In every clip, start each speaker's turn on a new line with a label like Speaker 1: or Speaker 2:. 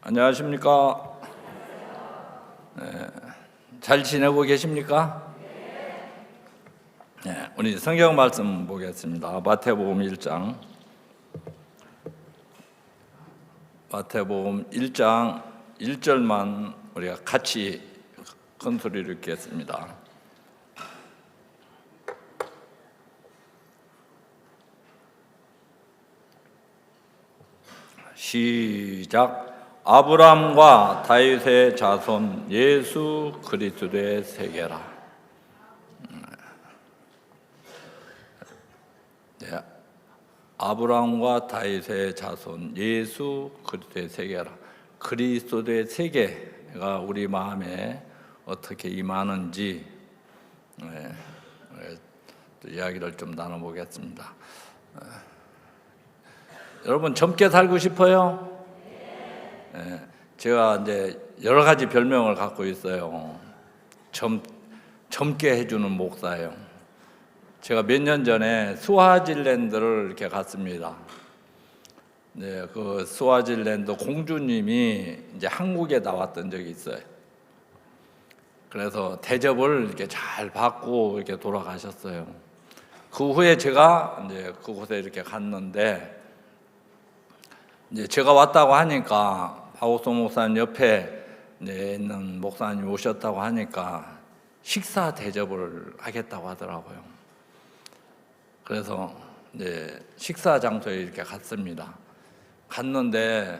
Speaker 1: 안녕하십니까? 잘 지내고 계십니까? 네, 우리 성경 말씀 보겠습니다. 마태복음 1장. 마태복음 1장 1절만 우리가 같이 큰 소리로 읽겠습니다. 시작. 아브라함과 다윗의 자손 예수 그리스도의 세계라. 네. 아브라함과 다윗의 자손 예수 그리스도의 세계라. 그리스도의 세계가 우리 마음에 어떻게 임하는지 또 이야기를 좀 나눠보겠습니다. 여러분 젊게 살고 싶어요? 제가 이제 여러 가지 별명을 갖고 있어요. 젊게 해주는 목사예요. 제가 몇 년 전에 스와질랜드를 이렇게 갔습니다. 네, 그 스와질랜드 공주님이 이제 한국에 나왔던 적이 있어요. 그래서 대접을 이렇게 잘 받고 이렇게 돌아가셨어요. 그 후에 제가 이제 그곳에 이렇게 갔는데, 이제 제가 왔다고 하니까 박옥수 목사님 옆에 있는 목사님 오셨다고 하니까 식사 대접을 하겠다고 하더라고요. 그래서 이제 식사 장소에 이렇게 갔습니다. 갔는데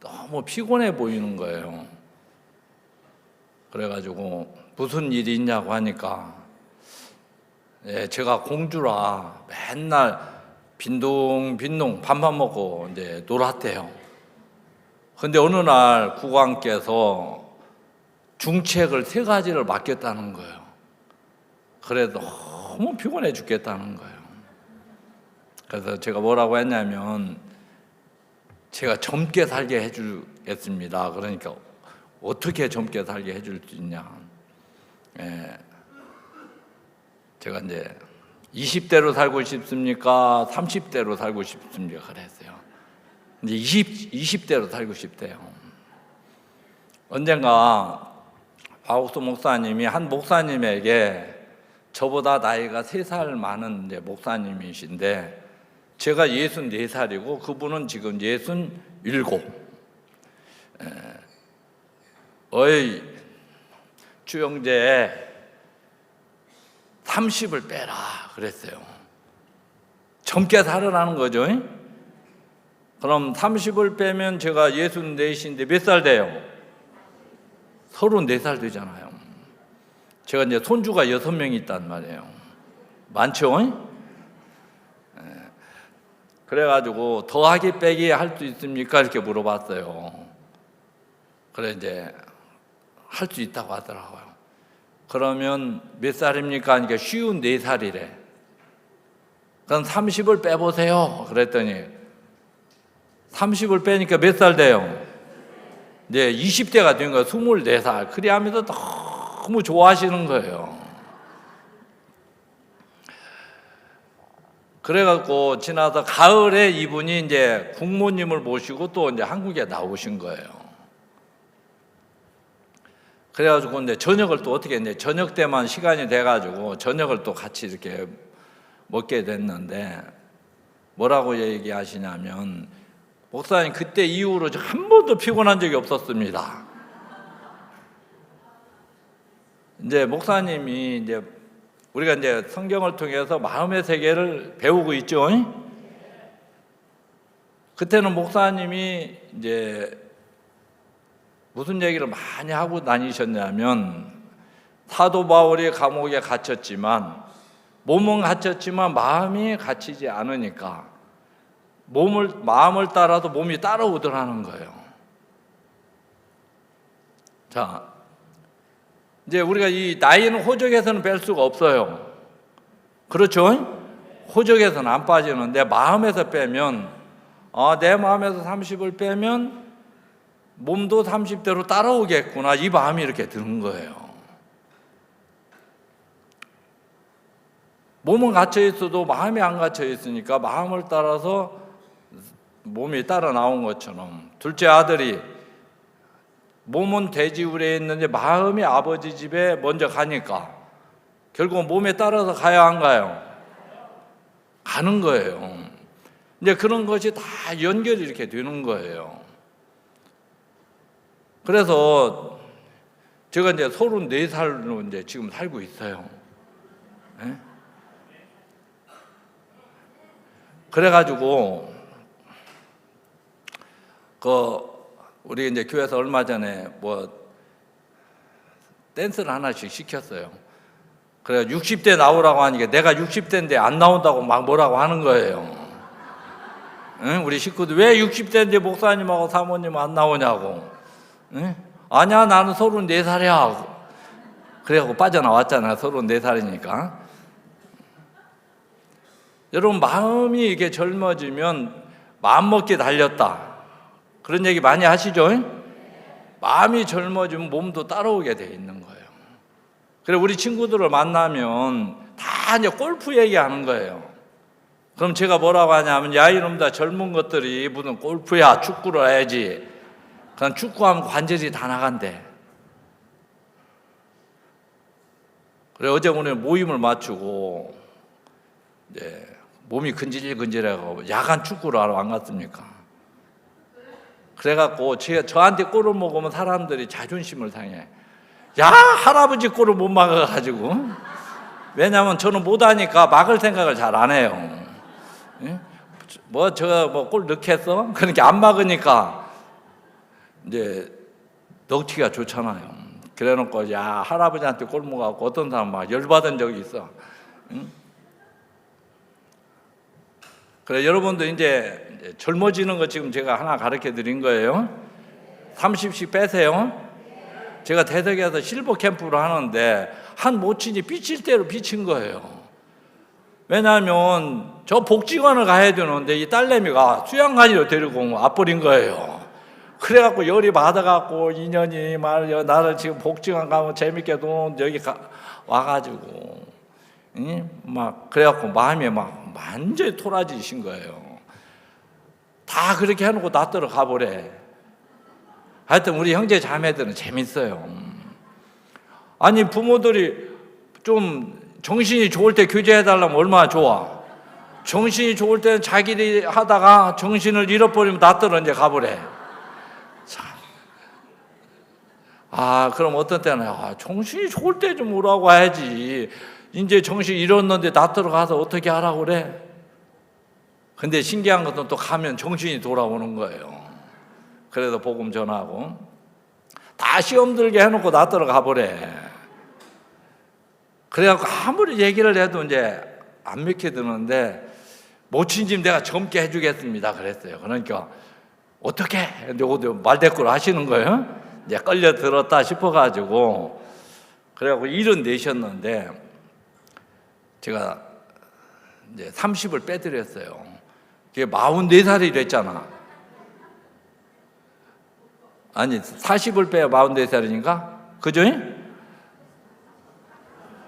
Speaker 1: 너무 피곤해 보이는 거예요. 그래가지고 무슨 일이 있냐고 하니까 제가 공주라 맨날 빈둥빈둥 밥만 먹고 이제 놀았대요. 근데 어느 날 국왕께서 중책을 3가지를 맡겼다는 거예요. 그래도 너무 피곤해 죽겠다는 거예요. 그래서 제가 뭐라고 했냐면, 제가 젊게 살게 해주겠습니다. 그러니까 어떻게 젊게 살게 해줄 수 있냐. 제가 이제 20대로 살고 싶습니까? 30대로 살고 싶습니까? 그랬어요. 이제 20대로 살고 싶대요. 언젠가 박옥수 목사님이 한 목사님에게, 저보다 나이가 3살 많은 이제 목사님이신데, 제가 64살이고 그분은 지금 67. 어이 주영재 30을 빼라 그랬어요. 젊게 살으라는 거죠. 그럼 30을 빼면 제가 64인데 몇 살 돼요? 34살 되잖아요. 제가 이제 손주가 6명 있단 말이에요. 많죠? 그래가지고 더하기 빼기 할 수 있습니까? 이렇게 물어봤어요. 그래 이제 할 수 있다고 하더라고요. 그러면 몇 살입니까? 하니까 54살이래. 그럼 30을 빼보세요. 그랬더니 30을 빼니까 몇 살 돼요? 네, 20대가 된 거예요. 24살. 그리 하면서 너무 좋아하시는 거예요. 그래갖고 지나서 가을에 이분이 이제 국모님을 모시고 또 이제 한국에 나오신 거예요. 그래가지고 이제 저녁을 또 어떻게 했는데, 저녁 때만 시간이 돼가지고 저녁을 또 같이 이렇게 먹게 됐는데, 뭐라고 얘기하시냐면, 목사님 그때 이후로 한 번도 피곤한 적이 없었습니다. 이제 목사님이 이제 우리가 이제 성경을 통해서 마음의 세계를 배우고 있죠. 그때는 목사님이 이제 무슨 얘기를 많이 하고 다니셨냐면, 사도 바울이 감옥에 갇혔지만, 몸은 갇혔지만 마음이 갇히지 않으니까 마음을 따라서 몸이 따라오더라는 거예요. 자, 이제 우리가 이 나이는 호적에서는 뺄 수가 없어요. 그렇죠? 호적에서는 안 빠지는데 마음에서 빼면, 내 마음에서 30을 빼면 몸도 30대로 따라오겠구나, 이 마음이 이렇게 드는 거예요. 몸은 갇혀 있어도 마음이 안 갇혀 있으니까 마음을 따라서 몸이 따라 나온 것처럼, 둘째 아들이 몸은 돼지우레에 있는데 마음이 아버지 집에 먼저 가니까 결국 몸에 따라서 가야 안 가요? 가는 거예요. 이제 그런 것이 다 연결이 이렇게 되는 거예요. 그래서 제가 이제 34살로 이제 지금 살고 있어요. 네? 그래가지고 우리 이제 교회에서 얼마 전에 댄스를 하나씩 시켰어요. 그래 60대 나오라고 하니까 내가 60대인데 안 나온다고 막 뭐라고 하는 거예요. 응? 우리 식구들 왜 60대인데 목사님하고 사모님 안 나오냐고. 응? 아니야 나는 34살이야. 그래갖고 빠져나왔잖아. 34살이니까. 여러분 마음이 이게 젊어지면 마음먹기 달렸다. 그런 얘기 많이 하시죠? 마음이 젊어지면 몸도 따라오게 돼 있는 거예요. 그래 우리 친구들을 만나면 다 이제 골프 얘기하는 거예요. 그럼 제가 뭐라고 하냐면 야 이놈다 젊은 것들이 무슨 골프야 축구를 해야지. 그냥 축구하면 관절이 다 나간대. 그래 어제 오늘 모임을 마치고 이제 몸이 근질근질해가지고 야간 축구를 하러 안 갔습니까? 그래갖고 저한테 골을 먹으면 사람들이 자존심을 상해. 야 할아버지 골을 못 막아가지고. 왜냐하면 저는 못하니까 막을 생각을 잘 안 해요. 골 넣겠어? 그러니까 안 막으니까 이제 넣기가 좋잖아요. 그래놓고 야 할아버지한테 골 먹어갖고 어떤 사람 막 열받은 적이 있어. 그래 여러분도 이제 젊어지는 거 지금 제가 하나 가르쳐 드린 거예요. 30씩 빼세요. 제가 대덕에서 실버 캠프를 하는데 한 모친이 삐칠 대로 삐친 거예요. 왜냐하면 저 복지관을 가야 되는데 이 딸내미가 수양관이로 데리고 와버린 거예요. 그래갖고 열이 받아갖고 인연이 나를 지금 복지관 가면 재밌게 노는데 여기 와가지고 막 그래갖고 마음이 막 완전히 토라지신 거예요. 다 그렇게 해놓고 놔들어 가보래. 하여튼 우리 형제 자매들은 재밌어요. 아니 부모들이 좀 정신이 좋을 때 교제해달라면 얼마나 좋아. 정신이 좋을 때는 자기들이 하다가 정신을 잃어버리면 놔들어 이제 가보래. 그럼 어떤 때는 정신이 좋을 때 좀 오라고 해야지. 이제 정신 잃었는데 놔들어 가서 어떻게 하라고 그래? 근데 신기한 것은 또 가면 정신이 돌아오는 거예요. 그래서 복음 전하고 다 시험 들게 해놓고 놔들어 가보래. 그래갖고 아무리 얘기를 해도 이제 안 믿게 모친 집 내가 젊게 해주겠습니다 그랬어요. 그러니까 어떻게? 근데 말대꾸를 하시는 거예요. 이제 끌려 들었다 싶어가지고 그래갖고 일은 내셨는데 제가 이제 30을 빼드렸어요. 그게 44살이 됐잖아. 아니 40을 빼야 44살이니까 그죠?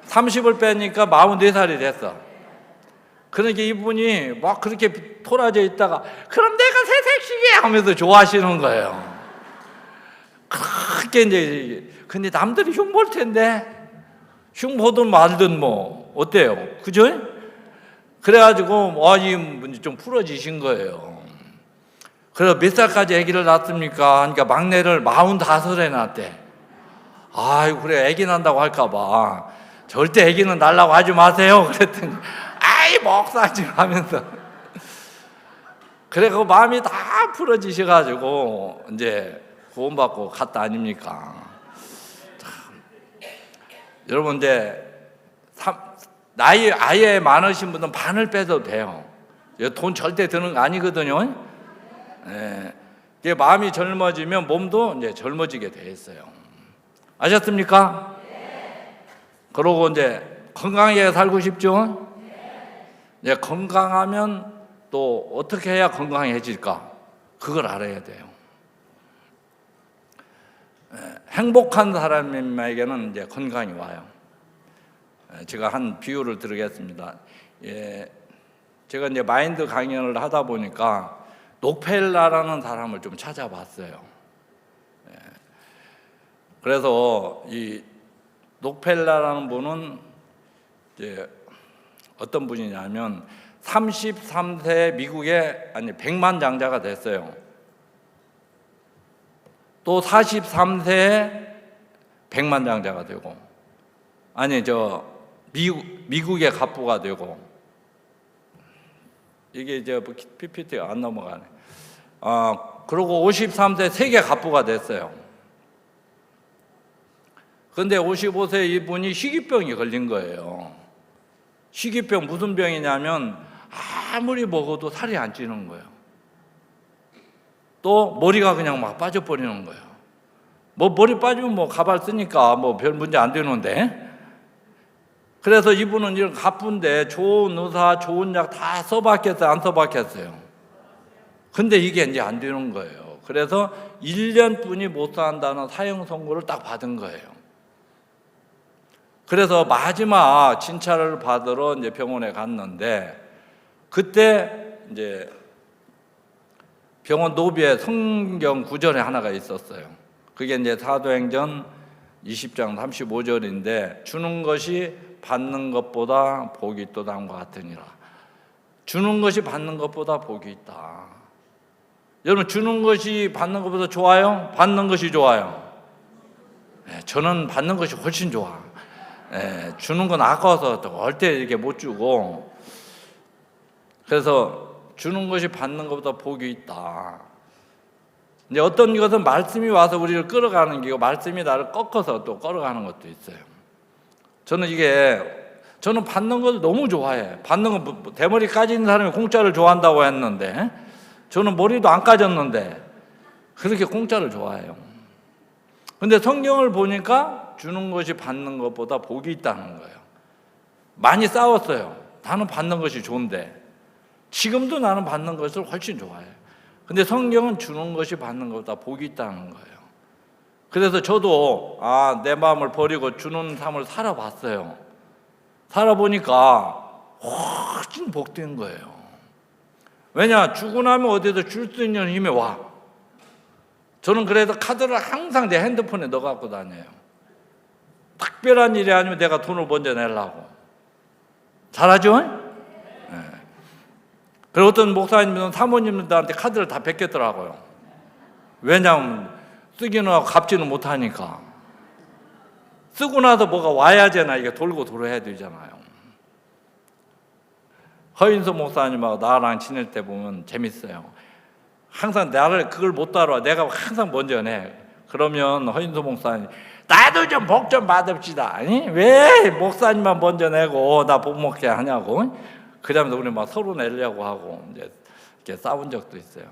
Speaker 1: 30을 빼니까 44살이 됐어. 그러니까 이분이 막 그렇게 토라져 있다가 그럼 내가 새색시게 하면서 좋아하시는 거예요. 그렇게 이제 근데 남들이 흉볼 텐데 흉보든 말든 뭐 어때요? 그죠? 그래가지고 이분이 좀 풀어지신 거예요. 그래서 몇 살까지 아기를 낳습니까? 그러니까 막내를 45에 낳았대. 아이고 그래 아기 난다고 할까봐 절대 아기는 낳으려고 하지 마세요. 그랬더니 아이 목사님 하면서 그래 그 마음이 다 풀어지셔가지고 이제 구원받고 갔다 아닙니까? 참. 여러분 이제 나이 아예 많으신 분은 반을 빼도 돼요. 돈 절대 드는 거 아니거든요. 예. 마음이 젊어지면 몸도 이제 젊어지게 돼 있어요. 아셨습니까? 그러고 이제 건강하게 살고 싶죠? 이제 건강하면 또 어떻게 해야 건강해질까? 그걸 알아야 돼요. 행복한 사람에게는 이제 건강이 와요. 제가 한 비유를 드리겠습니다. 제가 이제 마인드 강연을 하다 보니까 녹펠라라는 사람을 좀 찾아봤어요. 그래서 이 록펠러라는 분은 이제 어떤 분이냐면 33세 미국의 백만장자가 됐어요. 또 43세에 백만장자가 되고, 미국의 갑부가 되고, 이게 이제 PPT가 안 넘어가네. 그리고 53세 세계 갑부가 됐어요. 그런데 55세 이분이 희귀병이 걸린 거예요. 희귀병 무슨 병이냐면 아무리 먹어도 살이 안 찌는 거예요. 또 머리가 그냥 막 빠져버리는 거예요. 머리 빠지면 가발 쓰니까 별 문제 안 되는데. 그래서 이분은 이런 가쁜데 좋은 의사, 좋은 약 다 써봤겠어요? 안 써봤겠어요? 근데 이게 이제 안 되는 거예요. 그래서 1년뿐이 못 산다는 사형 선고를 딱 받은 거예요. 그래서 마지막 진찰을 받으러 이제 병원에 갔는데, 그때 이제 병원 노비에 성경 구절에 하나가 있었어요. 그게 이제 사도행전 20장 35절인데, 주는 것이 받는 것보다 복이 있도다 함과 같으니라. 주는 것이 받는 것보다 복이 있다. 여러분, 주는 것이 받는 것보다 좋아요? 받는 것이 좋아요? 저는 받는 것이 훨씬 좋아. 주는 건 아까워서 얼때 이렇게 못 주고, 그래서 주는 것이 받는 것보다 복이 있다. 이제 어떤 것은 말씀이 와서 우리를 끌어가는 게고, 말씀이 나를 꺾어서 또 끌어가는 것도 있어요. 저는 받는 걸 너무 좋아해. 받는 건 대머리 까진 사람이 공짜를 좋아한다고 했는데, 저는 머리도 안 까졌는데 그렇게 공짜를 좋아해요. 근데 성경을 보니까 주는 것이 받는 것보다 복이 있다는 거예요. 많이 싸웠어요. 나는 받는 것이 좋은데. 지금도 나는 받는 것을 훨씬 좋아해요. 근데 성경은 주는 것이 받는 것보다 복이 있다는 거예요. 그래서 저도 내 마음을 버리고 주는 삶을 살아봤어요. 살아보니까 훨씬 복된 거예요. 왜냐? 주고 나면 어디서 줄 수 있는 힘이 와. 저는 그래서 카드를 항상 내 핸드폰에 넣어 갖고 다녀요. 특별한 일이 아니면 내가 돈을 먼저 내려고. 잘하죠? 네. 그리고 어떤 목사님들은 사모님들한테 카드를 다 뺏겼더라고요. 왜냐하면 쓰기는 하고 갚지는 못하니까. 쓰고 나서 뭐가 와야잖아. 이게 돌고 돌아야 되잖아요. 허인수 목사님하고 나랑 지낼 때 보면 재밌어요. 항상 나를 그걸 못 따라와. 내가 항상 먼저 내. 그러면 허인수 목사님, 나도 좀 복 좀 받읍시다. 아니? 왜 목사님만 먼저 내고 나 복 먹게 하냐고. 그러면서 우리 막 서로 내려고 하고 이제 이렇게 싸운 적도 있어요.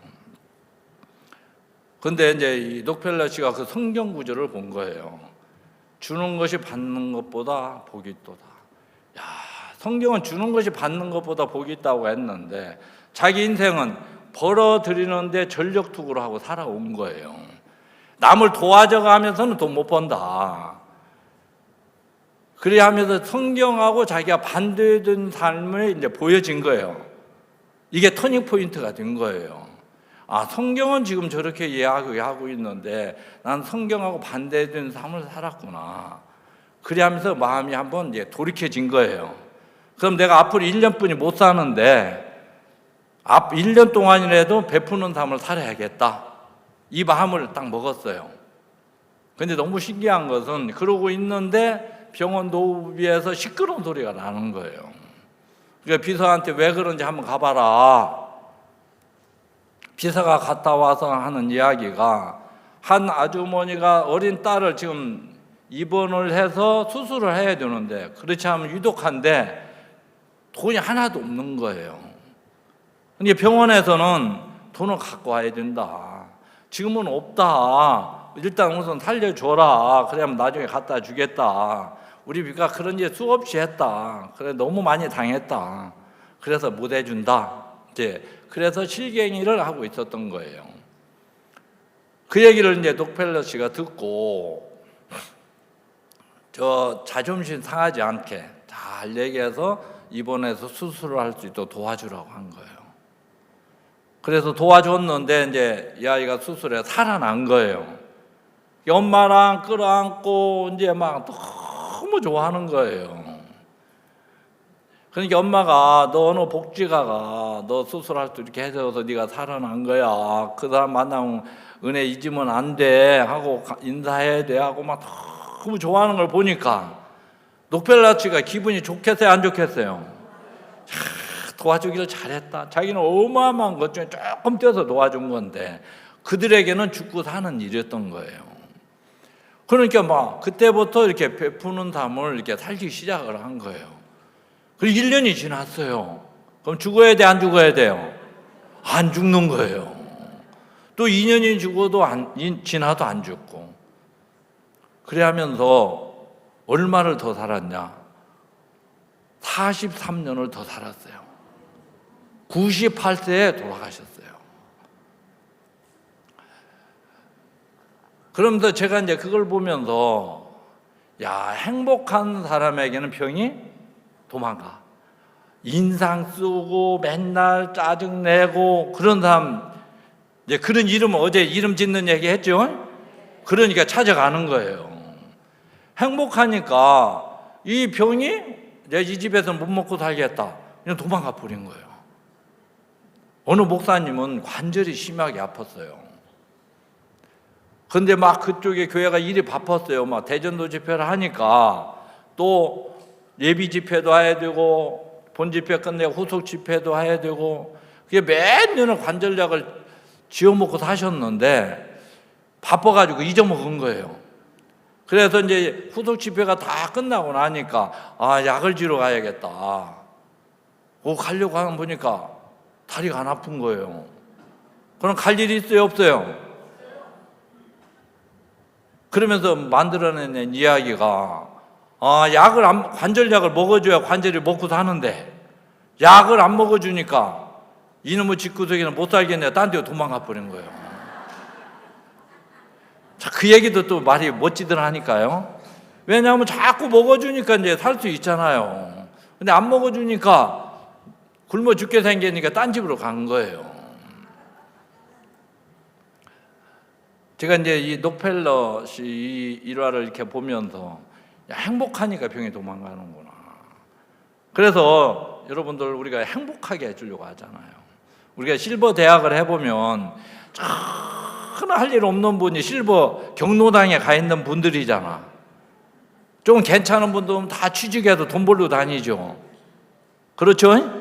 Speaker 1: 근데 이제 이 록펠러 씨가 그 성경 구절을 본 거예요. 주는 것이 받는 것보다 복이 있도다. 야, 성경은 주는 것이 받는 것보다 복이 있다고 했는데 자기 인생은 벌어들이는데 전력투구를 하고 살아온 거예요. 남을 도와줘 가면서는 돈 못 번다. 그래 하면서 성경하고 자기가 반대된 삶을 이제 보여진 거예요. 이게 터닝 포인트가 된 거예요. 성경은 지금 저렇게 이해하고 있는데 난 성경하고 반대된 삶을 살았구나. 그래 하면서 마음이 한번 이제 돌이켜진 거예요. 그럼 내가 앞으로 1년뿐이 못 사는데 1년 동안이라도 베푸는 삶을 살아야겠다. 이 마음을 딱 먹었어요. 근데 너무 신기한 것은 그러고 있는데 병원 노비에서 시끄러운 소리가 나는 거예요. 그러니까 비서한테 왜 그런지 한번 가봐라. 비서가 갔다 와서 하는 이야기가 한 아주머니가 어린 딸을 지금 입원을 해서 수술을 해야 되는데 그렇지 않으면 유독한데 돈이 하나도 없는 거예요. 근데 병원에서는 돈을 갖고 와야 된다. 지금은 없다. 일단 우선 살려줘라. 그러면 나중에 갖다 주겠다. 우리 비가 그런 일 수없이 했다. 그래 너무 많이 당했다. 그래서 못 해준다. 이제 그래서 실갱이를 하고 있었던 거예요. 그 얘기를 이제 록펠러 씨가 듣고 저 자존심 상하지 않게 잘 얘기해서 입원해서 수술을 할 수 있도록 도와주라고 한 거예요. 그래서 도와줬는데 이제 이 아이가 수술해 살아난 거예요. 엄마랑 끌어안고 이제 막 너무 좋아하는 거예요. 그러니까 엄마가 너 복지가가 너 수술할 때 이렇게 해줘서 네가 살아난 거야. 그 사람 만나면 은혜 잊으면 안 돼 하고 인사해야 돼 하고 막 너무 좋아하는 걸 보니까 녹펠라치가 기분이 좋겠어요, 안 좋겠어요? 도와주기를 잘했다. 자기는 어마어마한 것 중에 조금 떼서 도와준 건데 그들에게는 죽고 사는 일이었던 거예요. 그러니까 막 그때부터 이렇게 베푸는 삶을 이렇게 살기 시작을 한 거예요. 그리고 1년이 지났어요. 그럼 죽어야 돼, 안 죽어야 돼요? 안 죽는 거예요. 또 2년이 지나도 안 죽고. 그래 하면서 얼마를 더 살았냐? 43년을 더 살았어요. 98세에 돌아가셨어요. 그러면서 제가 이제 그걸 보면서 야, 행복한 사람에게는 병이 도망가. 인상 쓰고 맨날 짜증내고 그런 사람, 이제 그런 이름 어제 이름 짓는 얘기 했죠? 그러니까 찾아가는 거예요. 행복하니까 이 병이 내 이 집에서 못 먹고 살겠다. 그냥 도망가 버린 거예요. 어느 목사님은 관절이 심하게 아팠어요. 근데 막 그쪽에 교회가 일이 바빴어요. 막 대전도 집회를 하니까 또 예비 집회도 해야 되고 본 집회 끝내고 후속 집회도 해야 되고 그게 매년을 관절약을 지어먹고 사셨는데 바빠가지고 잊어먹은 거예요. 그래서 이제 후속 집회가 다 끝나고 나니까 약을 지러 가야겠다. 가려고 하면 보니까 다리가 안 아픈 거예요. 그럼 갈 일이 있어요, 없어요? 그러면서 만들어낸 이야기가 관절약을 먹어줘야 관절이 먹고 사는데 약을 안 먹어주니까 이놈의 집구석에는 못 살겠네. 딴 데 도망가 버린 거예요. 자, 그 얘기도 또 말이 멋지들 하니까요. 왜냐하면 자꾸 먹어주니까 이제 살 수 있잖아요. 근데 안 먹어주니까 굶어 죽게 생기니까 딴 집으로 간 거예요. 제가 이제 이 녹펠럿이 이 일화를 이렇게 보면서 행복하니까 병이 도망가는구나. 그래서 여러분들 우리가 행복하게 해주려고 하잖아요. 우리가 실버 대학을 해보면 전혀 할 일 없는 분이 실버 경로당에 가 있는 분들이잖아. 좀 괜찮은 분들은 다 취직해서 돈 벌러 다니죠. 그렇죠?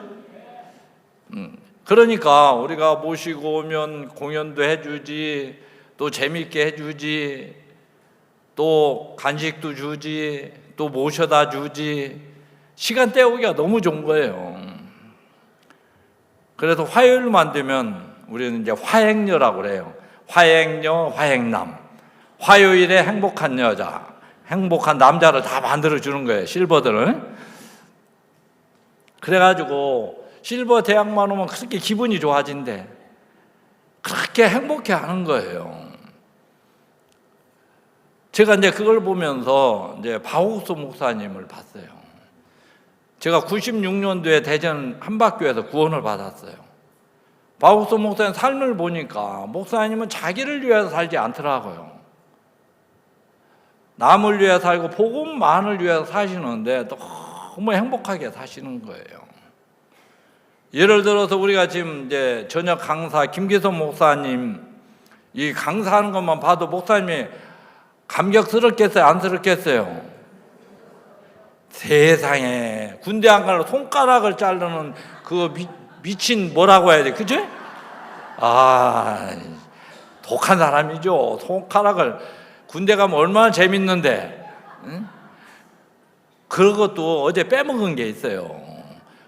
Speaker 1: 그러니까 우리가 모시고 오면 공연도 해주지, 또 재밌게 해주지, 또 간식도 주지, 또 모셔다 주지. 시간 때우기가 너무 좋은 거예요. 그래서 화요일만 되면 우리는 이제 화행녀라고 그래요. 화행녀, 화행남. 화요일에 행복한 여자, 행복한 남자를 다 만들어 주는 거예요, 실버들은. 그래가지고 실버 대학만 오면 그렇게 기분이 좋아진대. 그렇게 행복해 하는 거예요. 제가 이제 그걸 보면서 이제 바우스 목사님을 봤어요. 제가 96년도에 대전 한박교회에서 구원을 받았어요. 바우스 목사님 삶을 보니까 목사님은 자기를 위해서 살지 않더라고요. 남을 위해 살고 복음만을 위해서 사시는데 너무 행복하게 사시는 거예요. 예를 들어서 우리가 지금 이제 저녁 강사 김기선 목사님 이 강사하는 것만 봐도 목사님이 감격스럽겠어요, 안스럽겠어요? 세상에 군대 안 가려고 손가락을 자르는 그 미친 뭐라고 해야 돼, 그죠? 독한 사람이죠. 손가락을 군대 가면 얼마나 재밌는데, 응? 그것도 어제 빼먹은 게 있어요.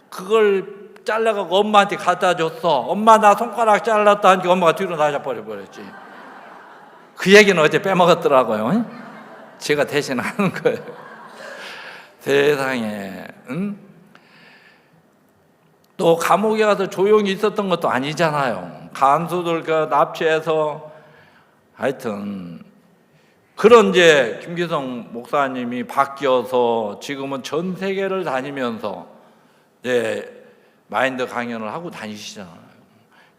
Speaker 1: 그걸 잘라갖고 엄마한테 갖다 줬어. 엄마 나 손가락 잘랐다 하니까 엄마가 뒤로 나가버렸지. 그 얘기는 어제 빼먹었더라고요. 제가 대신 하는 거예요. 세상에, 응? 또 감옥에 가서 조용히 있었던 것도 아니잖아요. 간수들 납치해서 하여튼 그런 이제 김기성 목사님이 바뀌어서 지금은 전 세계를 다니면서 마인드 강연을 하고 다니시잖아요.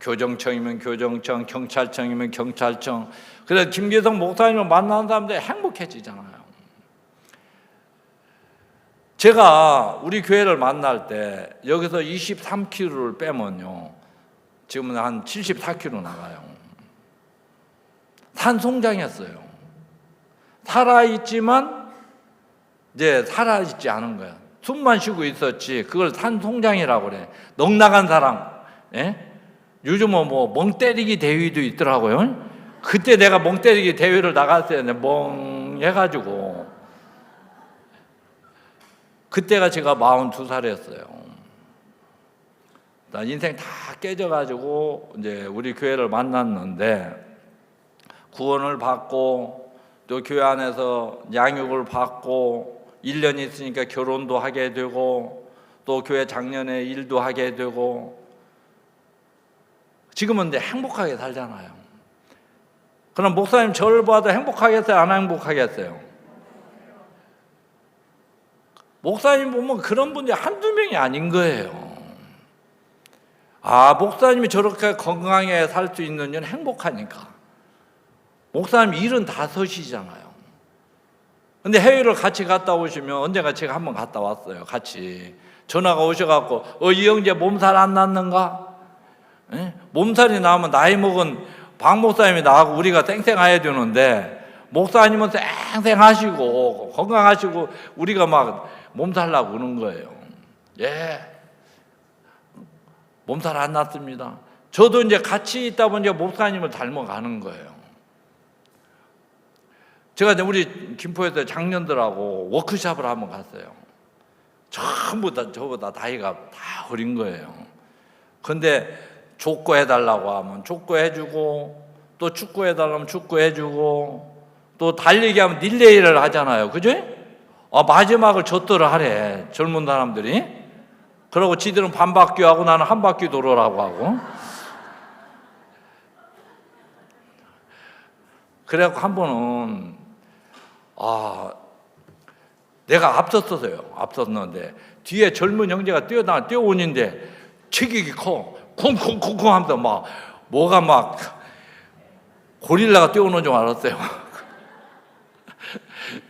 Speaker 1: 교정청이면 교정청, 경찰청이면 경찰청. 그래서 김기성 목사님을 만나는 사람들이 행복해지잖아요. 제가 우리 교회를 만날 때 여기서 23kg를 빼면요, 지금은 한 74kg 나가요. 산송장이었어요. 살아있지만 이제 살아있지 않은 거야. 숨만 쉬고 있었지. 그걸 산송장이라고 그래. 넉나간 사람. 예? 요즘은 뭐 멍 때리기 대회도 있더라고요. 그때 내가 멍 때리기 대회를 나갔을 때 멍해가지고, 그때가 제가 42살이었어요. 인생 다 깨져가지고 이제 우리 교회를 만났는데, 구원을 받고 또 교회 안에서 양육을 받고 1년 있으니까 결혼도 하게 되고 또 교회 작년에 일도 하게 되고, 지금은 이제 행복하게 살잖아요. 그럼 목사님 저를 봐도 행복하겠어요? 안 행복하겠어요? 목사님 보면 그런 분들이 한두 명이 아닌 거예요. 아, 목사님이 저렇게 건강하게 살 수 있는 건 행복하니까. 목사님 75이잖아요. 근데 해외를 같이 갔다 오시면, 언젠가 제가 한번 갔다 왔어요. 같이 전화가 오셔갖고 이영재 몸살 안 났는가? 예? 몸살이 나면 나이 먹은 박 목사님이 나하고 우리가 땡땡해야 되는데, 목사님은 땡땡하시고 건강하시고 우리가 막 몸살 나고 그러는 거예요. 예, 몸살 안 났습니다. 저도 이제 같이 있다 보니까 목사님을 닮아가는 거예요. 제가 이제 우리 김포에서 장년들하고 워크숍을 한번 갔어요. 전부 다 저보다 나이가 다 어린 거예요. 근데 족구해달라고 하면 족구해주고, 또 축구해달라면 축구해주고, 또 달리기 하면 릴레이를 하잖아요. 그죠? 마지막을 젖도를 하래, 젊은 사람들이. 그러고 지들은 반 바퀴 하고 나는 한 바퀴 돌으라고 하고. 그래갖고 한 번은 내가 앞섰는데 뒤에 젊은 형제가 뛰어오는데 체격이 커. 쿵쿵쿵쿵 하면서 뭐가 막 고릴라가 뛰어오는 줄 알았어요.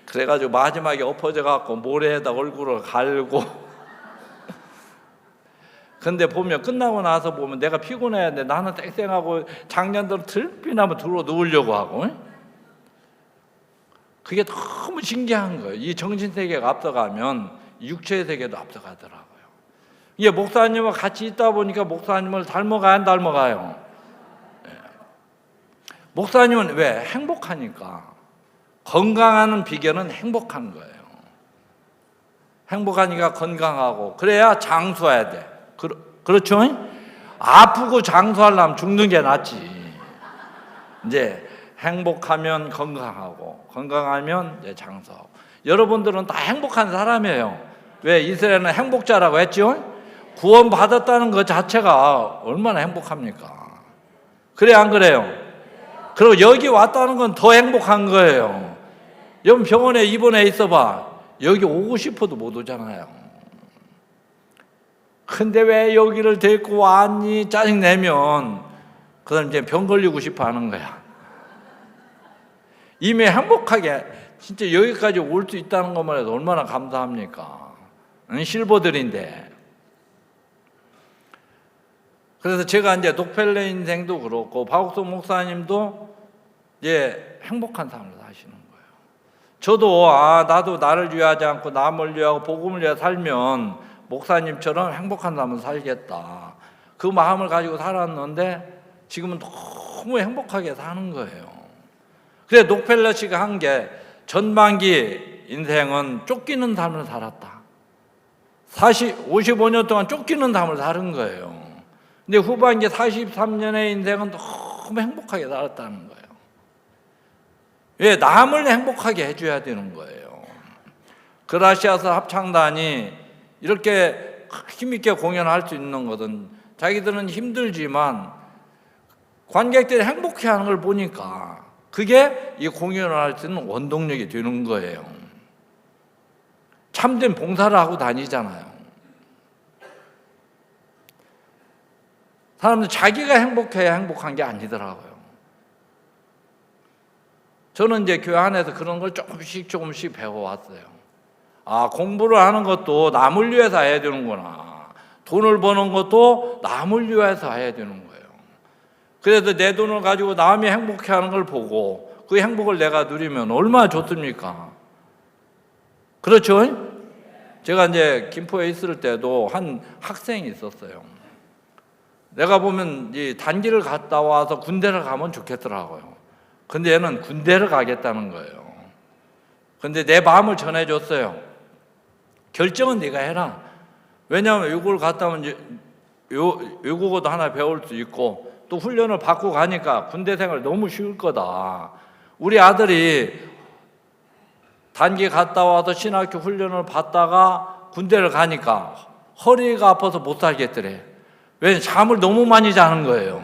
Speaker 1: 그래가지고 마지막에 엎어져갖고 모래에다 얼굴을 갈고. 근데 보면 끝나고 나서 보면 내가 피곤했는데 나는 쌩쌩하고 장년들 들피나면 들어 누우려고 하고. 그게 너무 신기한 거예요. 이 정신세계가 앞서가면 육체의 세계도 앞서가더라고요. 이게 목사님과 같이 있다 보니까 목사님을 닮아가요, 안 닮아가요? 목사님은 왜? 행복하니까. 건강하는 비결은 행복한 거예요. 행복하니까 건강하고, 그래야 장수해야 돼. 그렇죠? 아프고 장수하려면 죽는 게 낫지. 이제 행복하면 건강하고, 건강하면 이제 장수하고. 여러분들은 다 행복한 사람이에요. 왜? 이스라엘은 행복자라고 했죠? 구원 받았다는 것 자체가 얼마나 행복합니까? 그래, 안 그래요? 그리고 여기 왔다는 건 더 행복한 거예요. 여러분 병원에 입원해 있어봐. 여기 오고 싶어도 못 오잖아요. 근데 왜 여기를 데리고 왔니? 짜증내면 그 사람 이제 병 걸리고 싶어 하는 거야. 이미 행복하게 진짜 여기까지 올 수 있다는 것만 해도 얼마나 감사합니까? 실버들인데. 그래서 제가 이제 녹펠레 인생도 그렇고 박옥성 목사님도 이제 행복한 삶을 사시는 거예요. 저도 나도 나를 위하지 않고 남을 위하고 복음을 위해 살면 목사님처럼 행복한 삶을 살겠다. 그 마음을 가지고 살았는데 지금은 너무 행복하게 사는 거예요. 그래, 녹펠레 씨가 한 게 전반기 인생은 쫓기는 삶을 살았다. 55년 동안 쫓기는 삶을 사는 거예요. 근데 후반기 43년의 인생은 너무 행복하게 살았다는 거예요. 왜? 남을 행복하게 해줘야 되는 거예요. 그라시아스 합창단이 이렇게 힘있게 공연할 수 있는 것은 자기들은 힘들지만 관객들이 행복해하는 걸 보니까 그게 이 공연을 할 수 있는 원동력이 되는 거예요. 참된 봉사를 하고 다니잖아요. 사람들 자기가 행복해야 행복한 게 아니더라고요. 저는 이제 교회 안에서 그런 걸 조금씩 배워왔어요. 아, 공부를 하는 것도 남을 위해서 해야 되는구나. 돈을 버는 것도 남을 위해서 해야 되는 거예요. 그래서 내 돈을 가지고 남이 행복해하는 걸 보고 그 행복을 내가 누리면 얼마나 좋습니까? 그렇죠? 제가 이제 김포에 있을 때도 한 학생이 있었어요. 내가 보면 이 단기를 갔다 와서 군대를 가면 좋겠더라고요. 근데 얘는 군대를 가겠다는 거예요. 근데 내 마음을 전해줬어요. 결정은 네가 해라. 왜냐하면 외국을 갔다 오면 이제 외국어도 하나 배울 수 있고 또 훈련을 받고 가니까 군대 생활 너무 쉬울 거다. 우리 아들이 단기 갔다 와서 신학교 훈련을 받다가 군대를 가니까 허리가 아파서 못 살겠더래. 왜냐면 잠을 너무 많이 자는 거예요.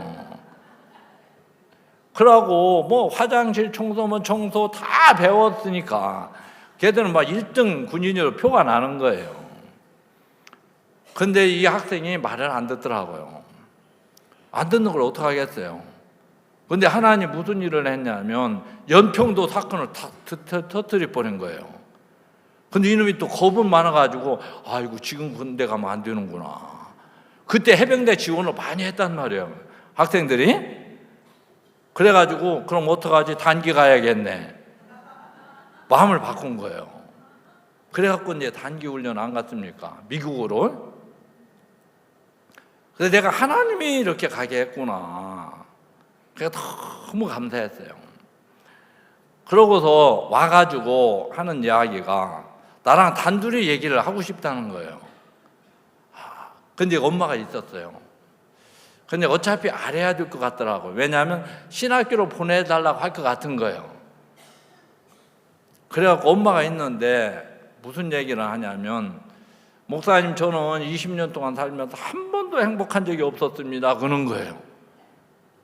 Speaker 1: 그러고 뭐 화장실 청소면 청소 다 배웠으니까 걔들은 막 1등 군인으로 표가 나는 거예요. 근데 이 학생이 말을 안 듣더라고요. 안 듣는 걸 어떡하겠어요. 근데 하나님 무슨 일을 했냐면 연평도 사건을 터뜨려 버린 거예요. 근데 이놈이 또 겁은 많아가지고 아이고 지금 군대 가면 안 되는구나. 그때 해병대 지원을 많이 했단 말이에요. 학생들이. 그래가지고 그럼 어떡하지? 단기 가야겠네. 마음을 바꾼 거예요. 그래갖고 이제 단기 훈련 안 갔습니까? 미국으로. 그래서 내가 하나님이 이렇게 가게 했구나. 그래서 너무 감사했어요. 그러고서 와가지고 하는 이야기가 나랑 단둘이 얘기를 하고 싶다는 거예요. 근데 엄마가 있었어요. 근데 어차피 알아야 될 것 같더라고요. 왜냐하면 신학교로 보내달라고 할 것 같은 거예요. 그래갖고 엄마가 있는데 무슨 얘기를 하냐면 목사님 저는 20년 동안 살면서 한 번도 행복한 적이 없었습니다. 그러는 거예요.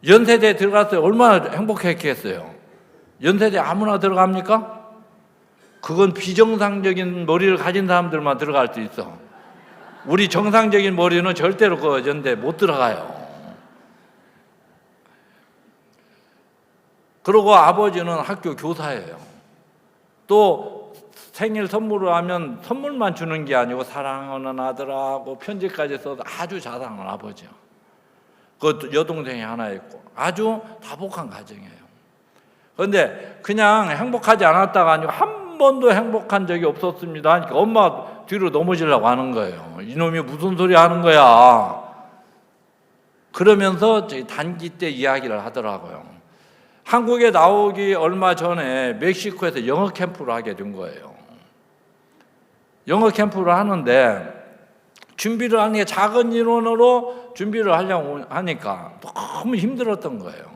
Speaker 1: 연세대에 들어갔어요. 얼마나 행복했겠어요. 연세대 아무나 들어갑니까? 그건 비정상적인 머리를 가진 사람들만 들어갈 수 있어. 우리 정상적인 머리는 절대로 그 연대 못 들어가요. 그리고 아버지는 학교 교사예요. 또 생일 선물을 하면 선물만 주는 게 아니고 사랑하는 아들하고 편지까지 써서 아주 자상한 아버지요. 그 여동생이 하나 있고 아주 다복한 가정이에요. 그런데 그냥 행복하지 않았다가 아니고 한 번도 행복한 적이 없었습니다 하니까 엄마 뒤로 넘어지려고 하는 거예요. 이놈이 무슨 소리 하는 거야. 그러면서 단기 때 이야기를 하더라고요. 한국에 나오기 얼마 전에 멕시코에서 영어 캠프를 하게 된 거예요. 영어 캠프를 하는데 준비를 하는 게 작은 인원으로 준비를 하려고 하니까 너무 힘들었던 거예요.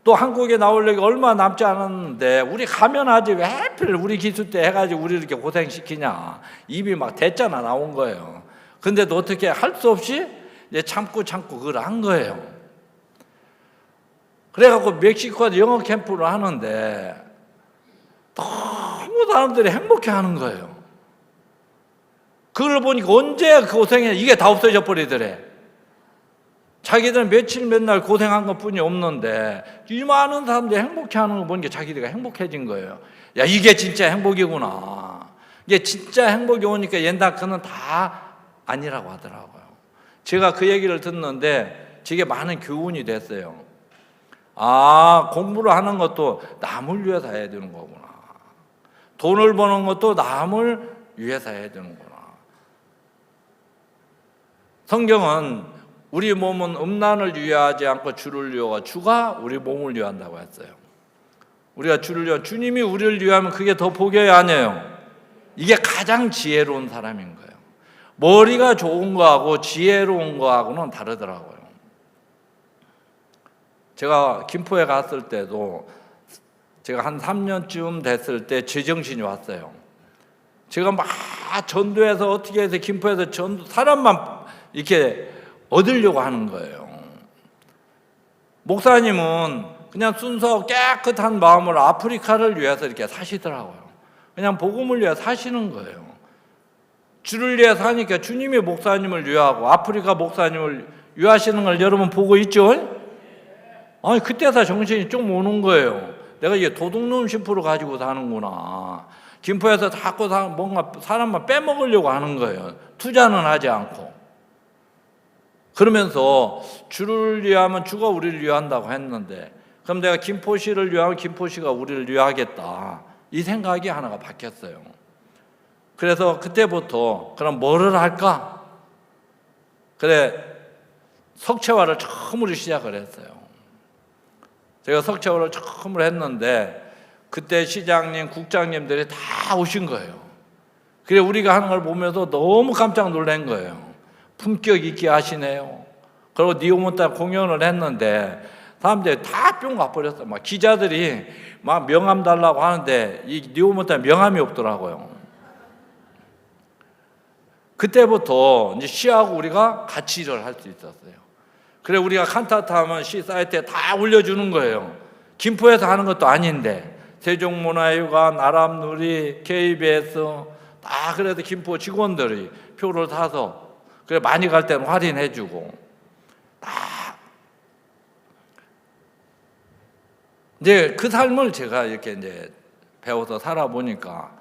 Speaker 1: 또 한국에 나오려고 얼마 남지 않았는데 우리 가면 하지 왜 하필 우리 기수 때 해가지고 우리 이렇게 고생시키냐. 입이 막 대짜나 나온 거예요. 근데도 어떻게 할 수 없이 이제 참고 그걸 한 거예요. 그래갖고 멕시코에서 영어 캠프를 하는데 너무 사람들이 행복해 하는 거예요. 그걸 보니까 언제 그 고생해 이게 다 없어져 버리더래. 자기들은 며칠 맨날 고생한 것뿐이 없는데 이 많은 사람들이 행복해 하는 거 보니까 자기들이 행복해진 거예요. 야 이게 진짜 행복이구나. 이게 진짜 행복이 오니까 옛날 그는 다 아니라고 하더라고요. 제가 그 얘기를 듣는데 제게 많은 교훈이 됐어요. 아, 공부를 하는 것도 남을 위해서 해야 되는 거구나. 돈을 버는 것도 남을 위해서 해야 되는구나. 성경은 우리 몸은 음란을 위하지 않고 주를 위하고 주가 우리 몸을 위한다고 했어요. 우리가 주를 위하 주님이 우리를 위하면 그게 더 복이 아니에요. 이게 가장 지혜로운 사람인 거예요. 머리가 좋은 거하고 지혜로운 거하고는 다르더라고요. 제가 김포에 갔을 때도 제가 한 3년쯤 됐을 때 제정신이 왔어요. 제가 막 전도해서 어떻게 해서 김포에서 전도 사람만 이렇게 얻으려고 하는 거예요. 목사님은 그냥 순수하고 깨끗한 마음으로 아프리카를 위해서 이렇게 사시더라고요. 그냥 복음을 위해 사시는 거예요. 주를 위해 사니까 주님이 목사님을 위하고 아프리카 목사님을 유하시는 걸 여러분 보고 있죠? 아니 그때다 정신이 좀 오는 거예요. 내가 이게 도둑놈 심부를 가지고 사는구나. 김포에서 자꾸 뭔가 사람만 빼먹으려고 하는 거예요. 투자는 하지 않고. 그러면서 주를 위하면 주가 우리를 위한다고 했는데, 그럼 내가 김포시를 위하면 김포시가 우리를 위하겠다. 이 생각이 하나가 바뀌었어요. 그래서 그때부터 그럼 뭐를 할까? 그래, 석채화를 처음으로 시작을 했어요. 제가 석채화를 처음으로 했는데 그때 시장님, 국장님들이 다 오신 거예요. 그래 우리가 하는 걸 보면서 너무 깜짝 놀란 거예요. 품격 있게 하시네요. 그리고 니오몬타 공연을 했는데 사람들이 다 뿅 가버렸어. 막 기자들이 막 명함 달라고 하는데 이 니오몬타 명함이 없더라고요. 그때부터 이제 시하고 우리가 같이 일을 할 수 있었어요. 그래 우리가 칸타타 하면 시 사이트에 다 올려주는 거예요. 김포에서 하는 것도 아닌데 세종문화회관, 아람누리, KBS 다 그래도 김포 직원들이 표를 사서 그래 많이 갈 때는 할인해주고 다 이제 그 삶을 제가 이렇게 이제 배워서 살아보니까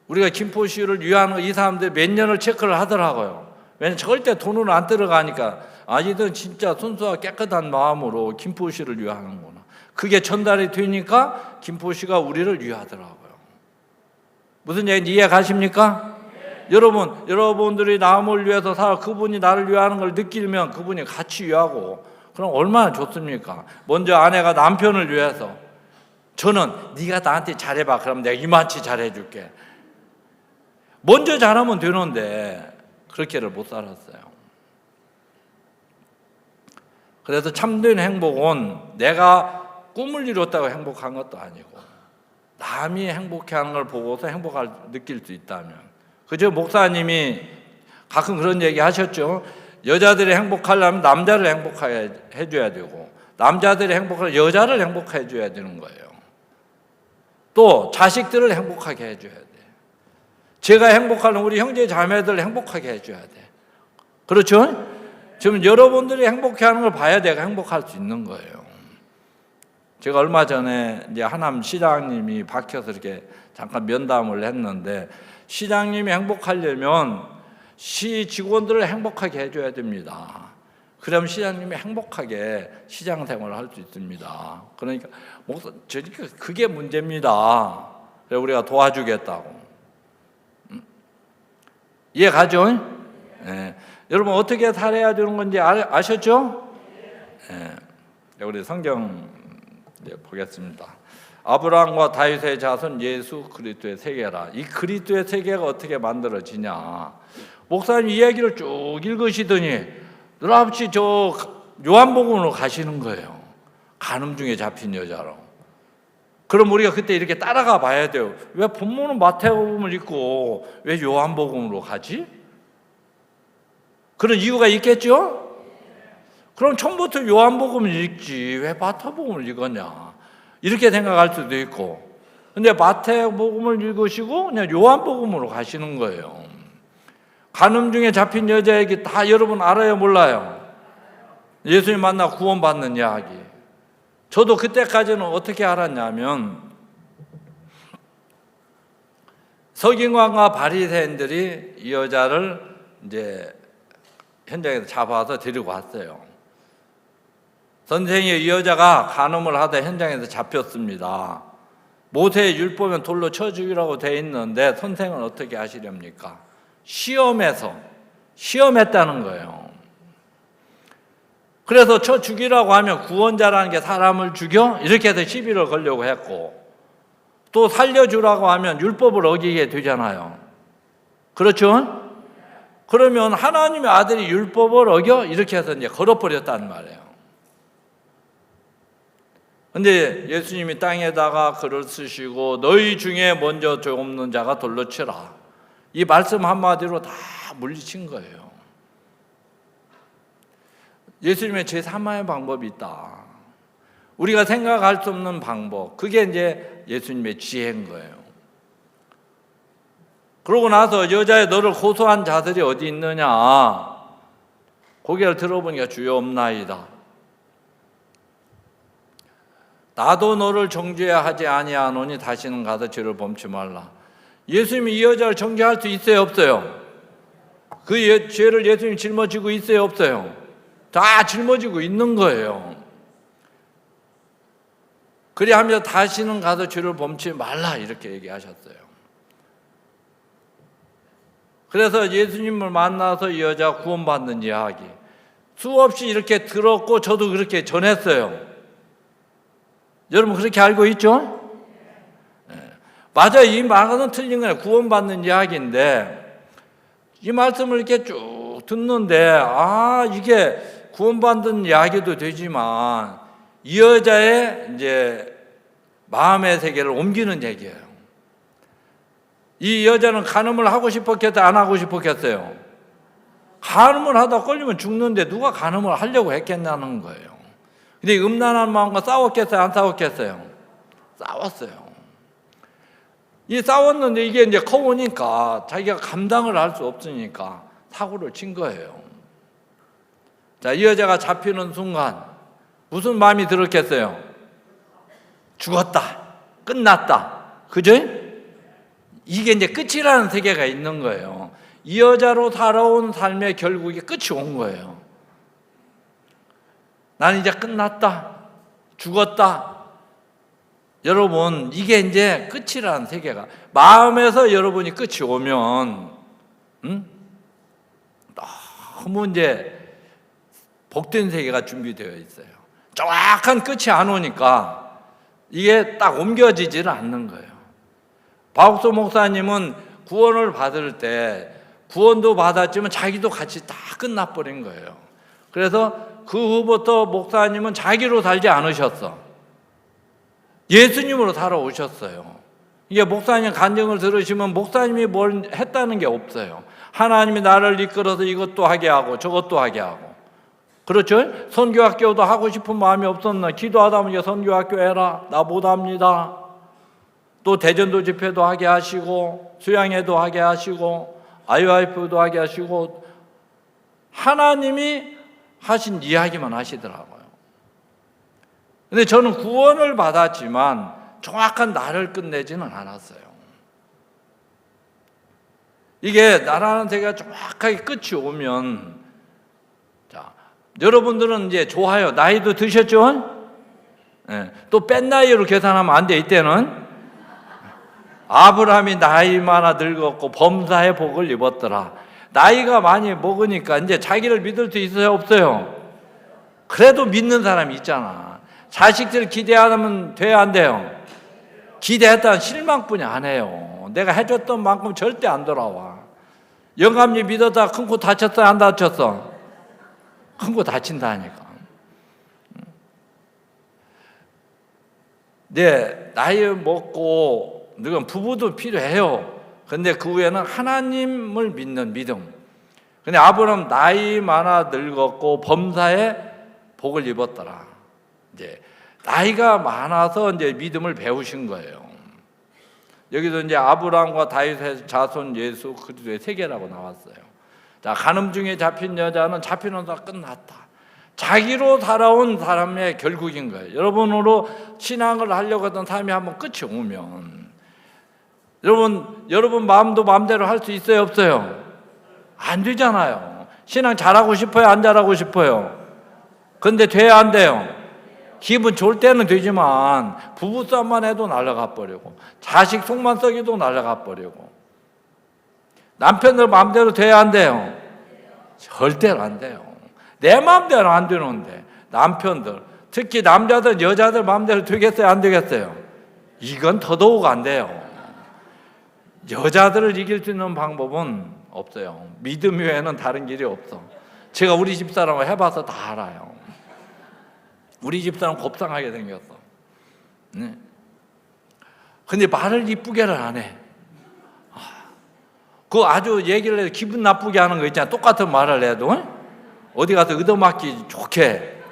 Speaker 1: 우리가 김포시를 위하는 이 사람들 몇 년을 체크를 하더라고요. 왜냐면 절대 돈으로 안 들어가니까 이들은 진짜 순수하고 깨끗한 마음으로 김포시를 위하는구나. 그게 전달이 되니까 김포시가 우리를 위하더라고요. 무슨 얘기인지 이해 가십니까? 여러분들이 남을 위해서 살아 그분이 나를 위하는 걸 느끼면 그분이 같이 위하고 그럼 얼마나 좋습니까? 먼저 아내가 남편을 위해서 저는 네가 나한테 잘해봐. 그럼 내가 이만치 잘해줄게. 먼저 잘하면 되는데 그렇게를 못 살았어요. 그래서 참된 행복은 내가 꿈을 이뤘다고 행복한 것도 아니고 남이 행복해하는 걸 보고서 행복을 느낄 수 있다면, 그죠? 목사님이 가끔 그런 얘기 하셨죠. 여자들이 행복하려면 남자를 행복하게 해줘야 되고 남자들이 행복하려면 여자를 행복해 줘야 되는 거예요. 또 자식들을 행복하게 해줘야 돼. 제가 행복하려면 우리 형제 자매들 행복하게 해줘야 돼. 그렇죠? 지금 여러분들이 행복해하는 걸 봐야 내가 행복할 수 있는 거예요. 제가 얼마 전에 이제 하남 시장님이 박혀서 이렇게 잠깐 면담을 했는데, 시장님이 행복하려면 시 직원들을 행복하게 해줘야 됩니다. 그러면 시장님이 행복하게 시장 생활을 할 수 있습니다. 그러니까 그게 문제입니다. 그래서 우리가 도와주겠다고. 이해 가죠? 네. 여러분 어떻게 살아야 되는 건지 아셨죠? 네. 우리 성경 보겠습니다. 아브라함과 다윗의 자손 예수 그리스도의 세계라. 이 그리스도의 세계가 어떻게 만들어지냐? 목사님 이야기를 쭉 읽으시더니 늘없이 저 요한복음으로 가시는 거예요. 간음 중에 잡힌 여자로. 그럼 우리가 그때 이렇게 따라가 봐야 돼요. 왜 본문은 마태복음을 읽고 왜 요한복음으로 가지? 그런 이유가 있겠죠? 그럼 처음부터 요한복음을 읽지 왜 마태복음을 읽었냐? 이렇게 생각할 수도 있고, 근데 마태복음을 읽으시고 그냥 요한복음으로 가시는 거예요. 간음 중에 잡힌 여자 얘기 다 여러분 알아요, 몰라요? 예수님 만나 구원받는 이야기. 저도 그때까지는 어떻게 알았냐면 서기관과 바리새인들이 이 여자를 이제 현장에서 잡아서 데리고 왔어요. 선생이 이 여자가 간음을 하다 현장에서 잡혔습니다. 모세의 율법은 돌로 쳐 죽이라고 돼 있는데 선생은 어떻게 하시렵니까? 시험했다는 거예요. 그래서 쳐 죽이라고 하면 구원자라는 게 사람을 죽여? 이렇게 해서 시비를 걸려고 했고, 또 살려주라고 하면 율법을 어기게 되잖아요. 그렇죠? 그러면 하나님의 아들이 율법을 어겨? 이렇게 해서 이제 걸어버렸단 말이에요. 근데 예수님이 땅에다가 글을 쓰시고 너희 중에 먼저 죄 없는 자가 돌로 치라. 이 말씀 한마디로 다 물리친 거예요. 예수님의 제3의 방법이 있다. 우리가 생각할 수 없는 방법. 그게 이제 예수님의 지혜인 거예요. 그러고 나서 여자의 너를 고소한 자들이 어디 있느냐? 고개를 들어보니까 주여 없나이다. 나도 너를 정죄해야 하지 아니하노니 다시는 가서 죄를 범치 말라. 예수님이 이 여자를 정죄할 수 있어요, 없어요? 그 죄를 예수님이 짊어지고 있어요, 없어요? 다 짊어지고 있는 거예요. 그리하며 다시는 가서 죄를 범치 말라 이렇게 얘기하셨어요. 그래서 예수님을 만나서 이 여자 구원받는 이야기 수없이 이렇게 들었고 저도 그렇게 전했어요. 여러분 그렇게 알고 있죠? 네. 맞아요. 이 말은 틀린 거예요. 구원받는 이야기인데 이 말씀을 이렇게 쭉 듣는데 이게 구원받는 이야기도 되지만 이 여자의 이제 마음의 세계를 옮기는 얘기예요. 이 여자는 간음을 하고 싶었겠어요? 안 하고 싶었겠어요? 간음을 하다 걸리면 죽는데 누가 간음을 하려고 했겠냐는 거예요. 근데 음란한 마음과 싸웠겠어요? 안 싸웠겠어요? 싸웠어요. 이 싸웠는데 이게 이제 커오니까 자기가 감당을 할 수 없으니까 사고를 친 거예요. 자, 이 여자가 잡히는 순간 무슨 마음이 들었겠어요? 죽었다. 끝났다. 그죠? 이게 이제 끝이라는 세계가 있는 거예요. 이 여자로 살아온 삶의 결국이 끝이 온 거예요. 나는 이제 끝났다. 죽었다. 여러분, 이게 이제 끝이라는 세계가 마음에서 여러분이 끝이 오면 너무 이제 복된 세계가 준비되어 있어요. 정확한 끝이 안 오니까 이게 딱 옮겨지지는 않는 거예요. 박옥수 목사님은 구원을 받을 때 구원도 받았지만 자기도 같이 다 끝나버린 거예요. 그래서 그 후부터 목사님은 자기로 살지 않으셨어. 예수님으로 살아오셨어요. 이게 목사님 간증을 들으시면 목사님이 뭘 했다는 게 없어요. 하나님이 나를 이끌어서 이것도 하게 하고 저것도 하게 하고. 그렇죠? 선교학교도 하고 싶은 마음이 없었나? 기도하다 보니까 선교학교 해라. 나 못합니다. 또 대전도 집회도 하게 하시고 수양회도 하게 하시고 IYF도 하게 하시고 하나님이 하신 이야기만 하시더라고요. 근데 저는 구원을 받았지만 정확한 나를 끝내지는 않았어요. 이게 나라는 세계가 정확하게 끝이 오면 자, 여러분들은 이제 좋아요. 나이도 드셨죠? 네. 또 뺀 나이로 계산하면 안 돼. 이때는 아브라함이 나이 많아 늙었고 범사의 복을 입었더라. 나이가 많이 먹으니까 이제 자기를 믿을 수 있어요? 없어요? 그래도 믿는 사람이 있잖아. 자식들 기대하면 돼야 안 돼요? 기대했다는 실망뿐이 안 해요. 내가 해줬던 만큼 절대 안 돌아와. 영감님 믿었다 큰 코 다쳤어? 안 다쳤어? 큰 코 다친다니까. 네, 나이 먹고 늙은 부부도 필요해요. 근데 그 후에는 하나님을 믿는 믿음. 근데 아브라함 나이 많아 늙었고 범사에 복을 입었더라. 이제 나이가 많아서 이제 믿음을 배우신 거예요. 여기도 이제 아브라함과 다윗의 자손 예수 그리스도의 세계라고 나왔어요. 자, 간음 중에 잡힌 여자는 잡히는 다 끝났다. 자기로 살아온 사람의 결국인 거예요. 여러분으로 신앙을 하려고 했던 삶이 한번 끝이 오면 여러분 마음도 마음대로 할 수 있어요, 없어요? 안 되잖아요. 신앙 잘하고 싶어요, 안 잘하고 싶어요? 근데 돼야 안 돼요? 기분 좋을 때는 되지만 부부싸움만 해도 날아가 버리고 자식 속만 썩여도 날아가 버리고 남편들 마음대로 돼야 안 돼요? 절대로 안 돼요. 내 마음대로 안 되는데 남편들, 특히 남자들, 여자들 마음대로 되겠어요, 안 되겠어요? 이건 더더욱 안 돼요. 여자들을 이길 수 있는 방법은 없어요. 믿음 외에는 다른 길이 없어. 제가 우리 집사람을 해봐서 다 알아요. 우리 집사람 곱상하게 생겼어. 네. 근데 말을 이쁘게를 안 해. 그 아주 얘기를 해도 기분 나쁘게 하는 거 있잖아. 똑같은 말을 해도 어디 가서 얻어맞기 좋게.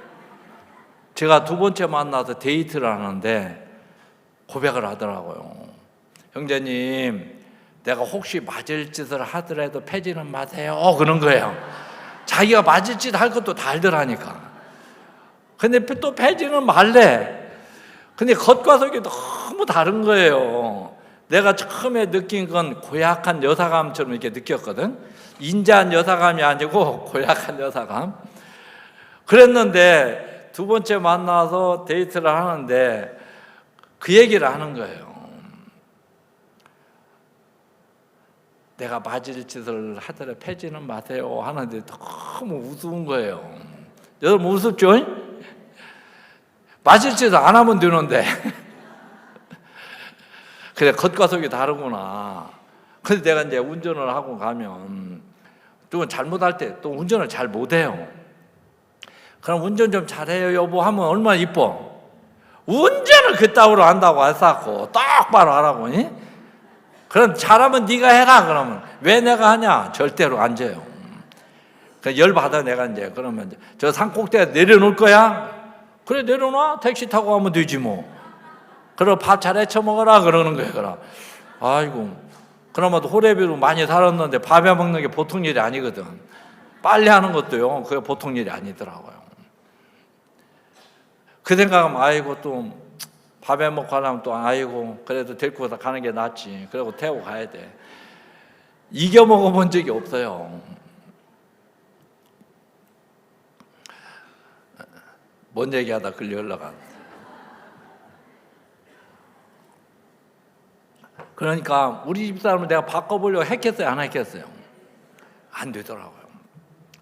Speaker 1: 제가 두 번째 만나서 데이트를 하는데 고백을 하더라고요. 형제님, 내가 혹시 맞을 짓을 하더라도 패지는 마세요. 그런 거예요. 자기가 맞을 짓 할 것도 다 알더라니까. 근데 또 패지는 말래. 근데 겉과 속이 너무 다른 거예요. 내가 처음에 느낀 건 고약한 여사감처럼 이렇게 느꼈거든. 인자한 여사감이 아니고 고약한 여사감. 그랬는데 두 번째 만나서 데이트를 하는데 그 얘기를 하는 거예요. 내가 맞을 짓을 하더라도 패지는 마세요 하는데 너무 우스운 거예요. 여러분 우습죠? 맞을 짓을 안 하면 되는데. 그래, 겉과 속이 다르구나. 근데 내가 이제 운전을 하고 가면 또 잘못할 때 또 운전을 잘 못해요. 그럼 운전 좀 잘해요 여보 하면 얼마나 이뻐. 운전을 그따위로 한다고 했었고 똑바로 하라고. 그럼 잘하면 네가 해라. 그러면 왜 내가 하냐? 절대로 안 져요. 열받아 내가 이제. 그러면 이제 저 산꼭대에 내려놓을 거야? 그래 내려놔. 택시 타고 가면 되지 뭐. 그럼 밥 잘 해쳐 먹어라 그러는 거예요. 그럼 아이고 그나마도 호래비로 많이 살았는데 밥에 먹는 게 보통 일이 아니거든. 빨리 하는 것도요 그게 보통 일이 아니더라고요. 그 생각하면 아이고 또 밥에 먹고 하려면 또 아이고 그래도 데리고 가는 게 낫지. 그리고 태우고 가야 돼. 이겨 먹어본 적이 없어요. 뭔 얘기하다 끌려 올라간. 그러니까 우리 집사람을 내가 바꿔보려고 했겠어요? 안 했겠어요? 안 되더라고요.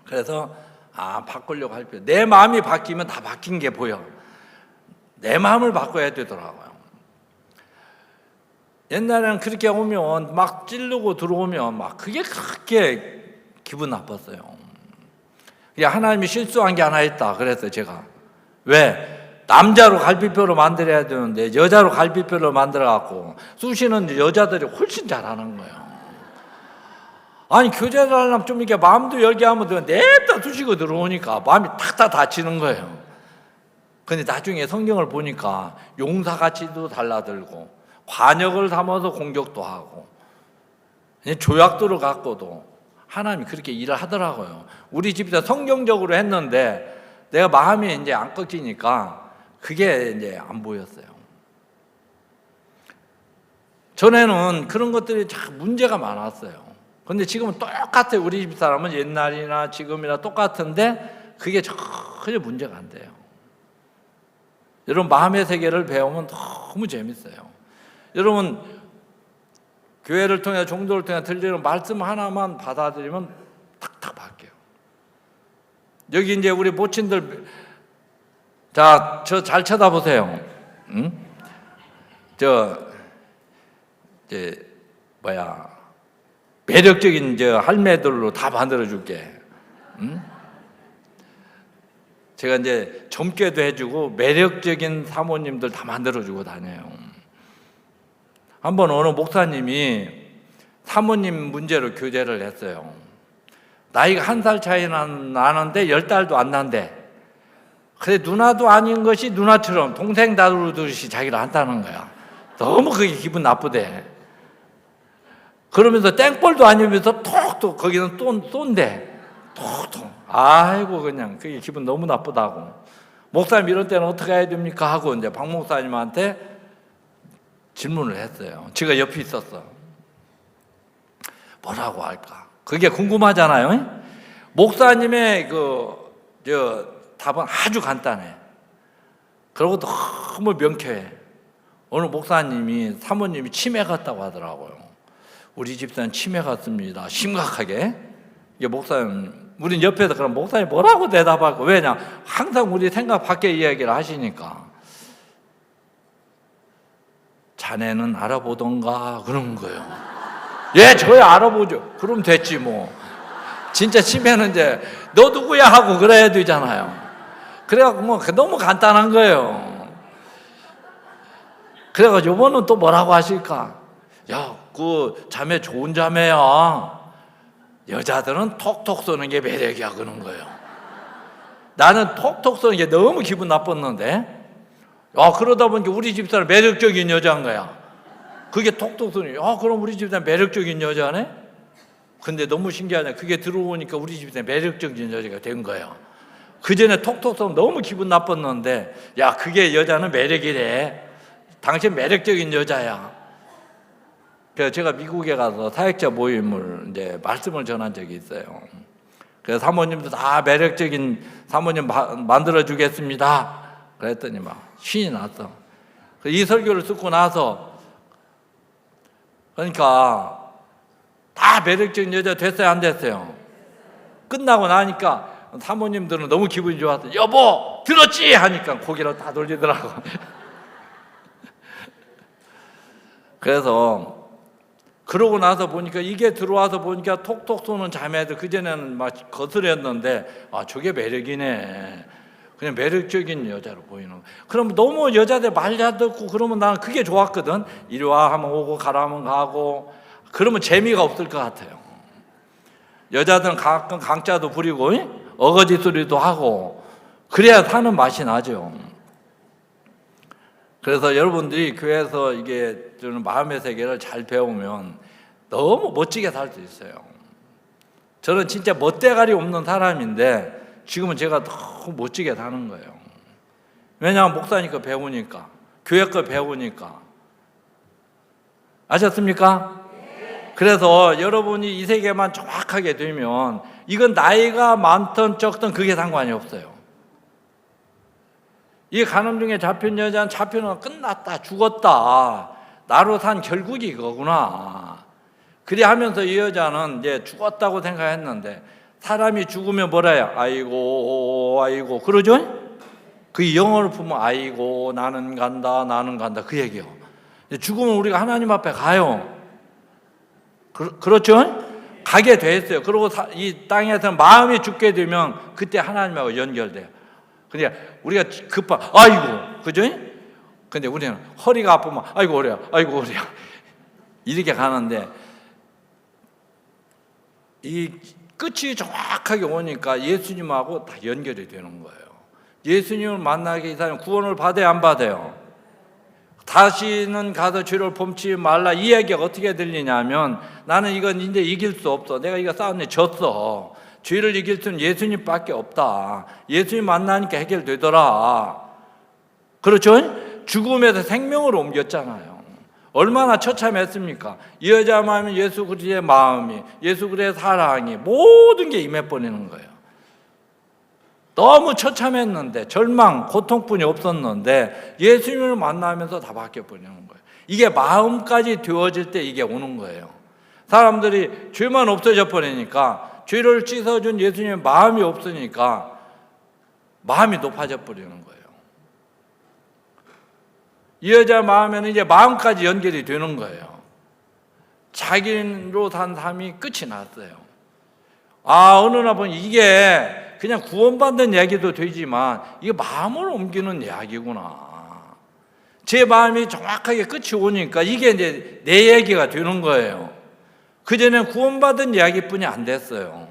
Speaker 1: 그래서 바꾸려고 할 필요. 내 마음이 바뀌면 다 바뀐 게 보여. 내 마음을 바꿔야 되더라고요. 옛날에는 그렇게 오면 막 찌르고 들어오면 막 그게 그렇게 기분 나빴어요. 하나님이 실수한 게 하나 있다 그랬어요 제가. 왜? 남자로 갈비뼈로 만들어야 되는데 여자로 갈비뼈로 만들어갖고 쑤시는 여자들이 훨씬 잘하는 거예요. 아니 교제를 하려면 좀 이렇게 마음도 열게 하면 냅다 쑤시고 들어오니까 마음이 탁탁 다치는 거예요. 근데 나중에 성경을 보니까 용사가치도 달라들고 관역을 삼아서 공격도 하고 조약도를 갖고도 하나님이 그렇게 일을 하더라고요. 우리 집에서 성경적으로 했는데 내가 마음이 이제 안 꺾이니까 그게 이제 안 보였어요. 전에는 그런 것들이 참 문제가 많았어요. 근데 지금은 똑같아요. 우리 집 사람은 옛날이나 지금이나 똑같은데 그게 전혀 문제가 안 돼요. 여러분 마음의 세계를 배우면 너무 재밌어요. 여러분 교회를 통해 종도를 통해 들리는 말씀 하나만 받아들이면 탁탁 바뀌어요. 여기 이제 우리 모친들 자, 저 잘 쳐다보세요. 응? 매력적인 할매들로 다 만들어줄게. 응? 제가 이제 젊게도 해주고 매력적인 사모님들 다 만들어주고 다녀요. 한번 어느 목사님이 사모님 문제로 교제를 했어요. 나이가 1살 차이 나는데 10달도 안 난대. 그래 누나도 아닌 것이 누나처럼 동생 다루듯이 자기를 한다는 거야. 너무 그게 기분 나쁘대. 그러면서 땡벌도 아니면서 톡톡 거기는 또 쏜대. 톡톡. 아이고 그냥 그게 기분 너무 나쁘다고. 목사님 이런 때는 어떻게 해야 됩니까? 하고 이제 박 목사님한테 질문을 했어요. 제가 옆에 있었어. 뭐라고 할까? 그게 궁금하잖아요. 목사님의 답은 아주 간단해. 그리고 너무 명쾌해. 어느 목사님이 사모님이 치매 같다고 하더라고요. 우리 집사는 치매 같습니다. 심각하게. 이게 목사님, 우린 옆에서 그럼 목사님 뭐라고 대답할까? 왜냐? 항상 우리 생각 밖에 이야기를 하시니까. 자네는 알아보던가 그런 거예요. 예, 저야 알아보죠. 그럼 됐지 뭐. 진짜 치매는 이제 너 누구야 하고 그래야 되잖아요. 그래갖고 뭐 너무 간단한 거예요. 그래가지고 이번은 또 뭐라고 하실까? 야, 그 자매 좋은 자매야. 여자들은 톡톡 쏘는 게 매력이야 그러는 거예요. 나는 톡톡 쏘는 게 너무 기분 나빴는데 그러다 보니까 우리 집사람 매력적인 여자인 거야. 그게 톡톡 쏘니 그럼 우리 집사람 매력적인 여자네? 근데 너무 신기하냐. 그게 들어오니까 우리 집에 매력적인 여자가 된 거예요. 그전에 톡톡톡 너무 기분 나빴는데, 야, 그게 여자는 매력이래. 당신 매력적인 여자야. 그래서 제가 미국에 가서 사역자 모임을 이제 말씀을 전한 적이 있어요. 그래서 사모님도 다 매력적인 사모님 만들어 주겠습니다. 그랬더니 막 신이 났어. 이 설교를 듣고 나서, 그러니까 다 매력적인 여자 됐어요, 안 됐어요? 끝나고 나니까 사모님들은 너무 기분이 좋았어요. 여보, 들었지? 하니까 고개를 다 돌리더라고. 그래서 그러고 나서 보니까, 이게 들어와서 보니까 톡톡 쏘는 자매들, 그전에는 막 거슬렸는데, 아, 저게 매력이네. 그냥 매력적인 여자로 보이는 거예요. 그럼 너무 여자들 말 잘 듣고 그러면 나는 그게 좋았거든. 이리 와 하면 오고 가라 하면 가고. 그러면 재미가 없을 것 같아요. 여자들은 가끔 강짜도 부리고 어거지 소리도 하고, 그래야 사는 맛이 나죠. 그래서 여러분들이 교회에서 이게 저는 마음의 세계를 잘 배우면 너무 멋지게 살 수 있어요. 저는 진짜 멋대가리 없는 사람인데 지금은 제가 너무 멋지게 사는 거예요. 왜냐하면 목사니까 배우니까, 교회 거 배우니까. 아셨습니까? 그래서 여러분이 이 세계만 정확하게 되면 이건 나이가 많든 적든 그게 상관이 없어요. 이 간음 중에 잡힌 여자는 잡혀는 끝났다, 죽었다, 나로 산 결국이 이거구나. 그래 하면서 이 여자는 이제 죽었다고 생각했는데, 사람이 죽으면 뭐라 해요? 아이고 아이고 그러죠? 그 영어를 보면 아이고 나는 간다 나는 간다 그 얘기요. 죽으면 우리가 하나님 앞에 가요. 그렇죠? 가게 돼 있어요. 그리고 이 땅에서 마음이 죽게 되면 그때 하나님하고 연결돼요. 근데 우리가 아이고, 그죠? 근데 우리는 허리가 아프면 아이고 허리야, 아이고 허리야 이렇게 가는데, 이 끝이 정확하게 오니까 예수님하고 다 연결이 되는 거예요. 예수님을 만나기 위해서는 구원을 받아야 안 받아요? 다시는 가서 죄를 범치 말라, 이 얘기가 어떻게 들리냐면, 나는 이건 이제 이길 수 없어. 내가 이거 싸웠는데 졌어. 죄를 이길 수는 예수님밖에 없다. 예수님 만나니까 해결되더라. 그렇죠? 죽음에서 생명으로 옮겼잖아요. 얼마나 처참했습니까? 이 여자 마음이 예수 그리스도의 마음이, 예수 그리스도의 사랑이 모든 게 임해버리는 거예요. 너무 처참했는데, 절망, 고통뿐이 없었는데 예수님을 만나면서 다 바뀌어버리는 거예요. 이게 마음까지 되어질 때 이게 오는 거예요. 사람들이 죄만 없어져 버리니까, 죄를 씻어준 예수님의 마음이 없으니까 마음이 높아져 버리는 거예요. 이 여자 마음에는 이제 마음까지 연결이 되는 거예요. 자기로 산 삶이 끝이 났어요. 아, 어느 날 보니 이게 그냥 구원받는 이야기도 되지만 이게 마음을 옮기는 이야기구나. 제 마음이 정확하게 끝이 오니까 이게 이제 내 얘기가 되는 거예요. 그전엔 구원받은 이야기뿐이 안 됐어요.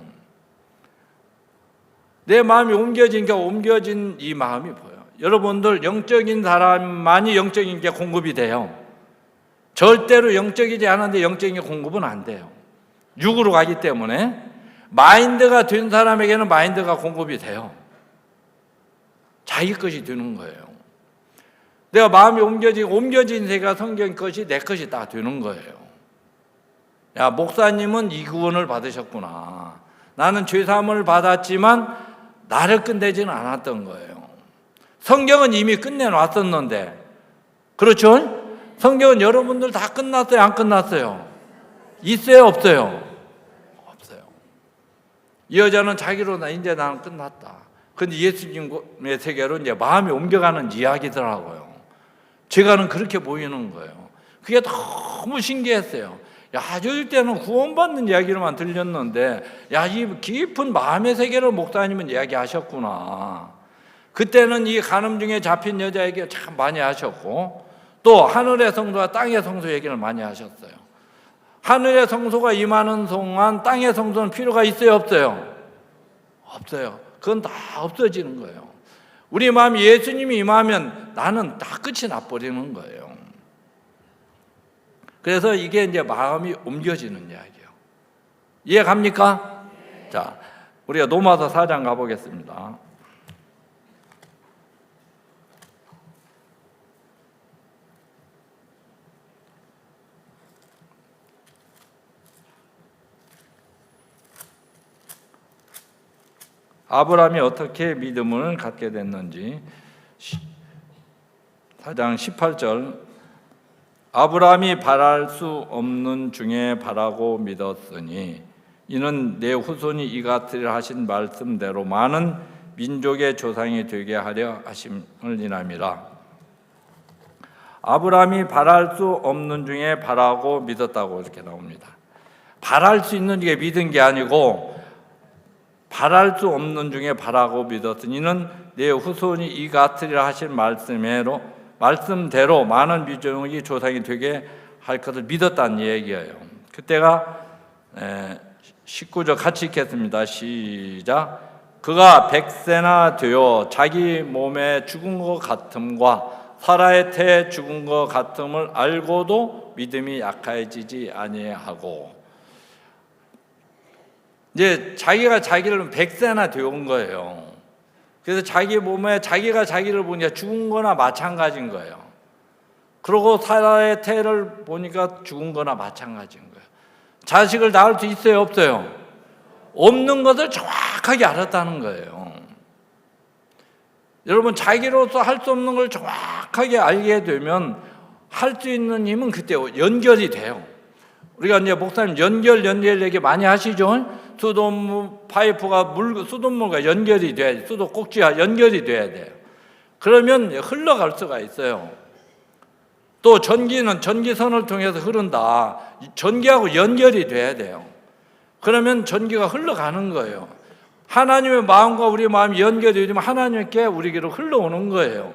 Speaker 1: 내 마음이 옮겨지니까 옮겨진 이 마음이 보여요. 여러분들, 영적인 사람만이 영적인 게 공급이 돼요. 절대로 영적이지 않은데 영적인 게 공급은 안 돼요. 육으로 가기 때문에. 마인드가 된 사람에게는 마인드가 공급이 돼요. 자기 것이 되는 거예요. 내가 마음이 옮겨진 세계가 성경 것이 내 것이 다 되는 거예요. 야, 목사님은 이 구원을 받으셨구나. 나는 죄사함을 받았지만 나를 끝내지는 않았던 거예요. 성경은 이미 끝내놨었는데, 그렇죠? 성경은 여러분들 다 끝났어요, 안 끝났어요? 있어요, 없어요? 없어요. 이 여자는 자기로 이제 나는 끝났다. 근데 예수님의 세계로 이제 마음이 옮겨가는 이야기더라고요. 제가는 그렇게 보이는 거예요. 그게 너무 신기했어요. 야, 저일 때는 구원받는 이야기로만 들렸는데, 야, 이 깊은 마음의 세계를 목사님은 이야기하셨구나. 그때는 이 간음 중에 잡힌 여자 얘기 참 많이 하셨고, 또 하늘의 성소와 땅의 성소 얘기를 많이 하셨어요. 하늘의 성소가 임하는 동안 땅의 성소는 필요가 있어요, 없어요? 없어요. 그건 다 없어지는 거예요. 우리 마음이 예수님이 임하면 나는 다 끝이 나버리는 거예요. 그래서 이게 이제 마음이 옮겨지는 이야기예요. 이해 갑니까? 자, 우리가 로마서 4장 가보겠습니다. 아브라함이 어떻게 믿음을 갖게 됐는지 4장 18절 아브라함이 바랄 수 없는 중에 바라고 믿었으니 이는 내 후손이 이같으리라 하신 말씀대로 많은 민족의 조상이 되게 하려 하심을 인함이라. 아브라함이 바랄 수 없는 중에 바라고 믿었다고 이렇게 나옵니다. 바랄 수 있는 중에 믿은 게 아니고 바랄 수 없는 중에 바라고 믿었으니 이는 내 후손이 이같으리라 하신 말씀대로 많은 민족이 조상이 되게 할 것을 믿었다는 얘기예요. 그때가 19절 같이 읽겠습니다. 시작. 그가 100세나 되어 자기 몸에 죽은 것 같음과 사라의 태에 죽은 것 같음을 알고도 믿음이 약해지지 아니하고, 이제 자기가 자기를 100세나 되온 거예요. 그래서 자기 몸에 자기가 자기를 보니까 죽은 거나 마찬가지인 거예요. 그리고 사라의 태를 보니까 죽은 거나 마찬가지인 거예요. 자식을 낳을 수 있어요, 없어요? 없는 것을 정확하게 알았다는 거예요. 여러분, 자기로서 할 수 없는 걸 정확하게 알게 되면 할 수 있는 힘은 그때 연결이 돼요. 우리가 이제 목사님 연결 얘기 많이 하시죠? 수돗물 파이프가 수돗물과 연결이 돼야 돼. 수도 꼭지와 연결이 돼야 돼요. 그러면 흘러갈 수가 있어요. 또 전기는 전기선을 통해서 흐른다. 전기하고 연결이 돼야 돼요. 그러면 전기가 흘러가는 거예요. 하나님의 마음과 우리 마음이 연결이 되면 하나님께 우리에게로 흘러오는 거예요.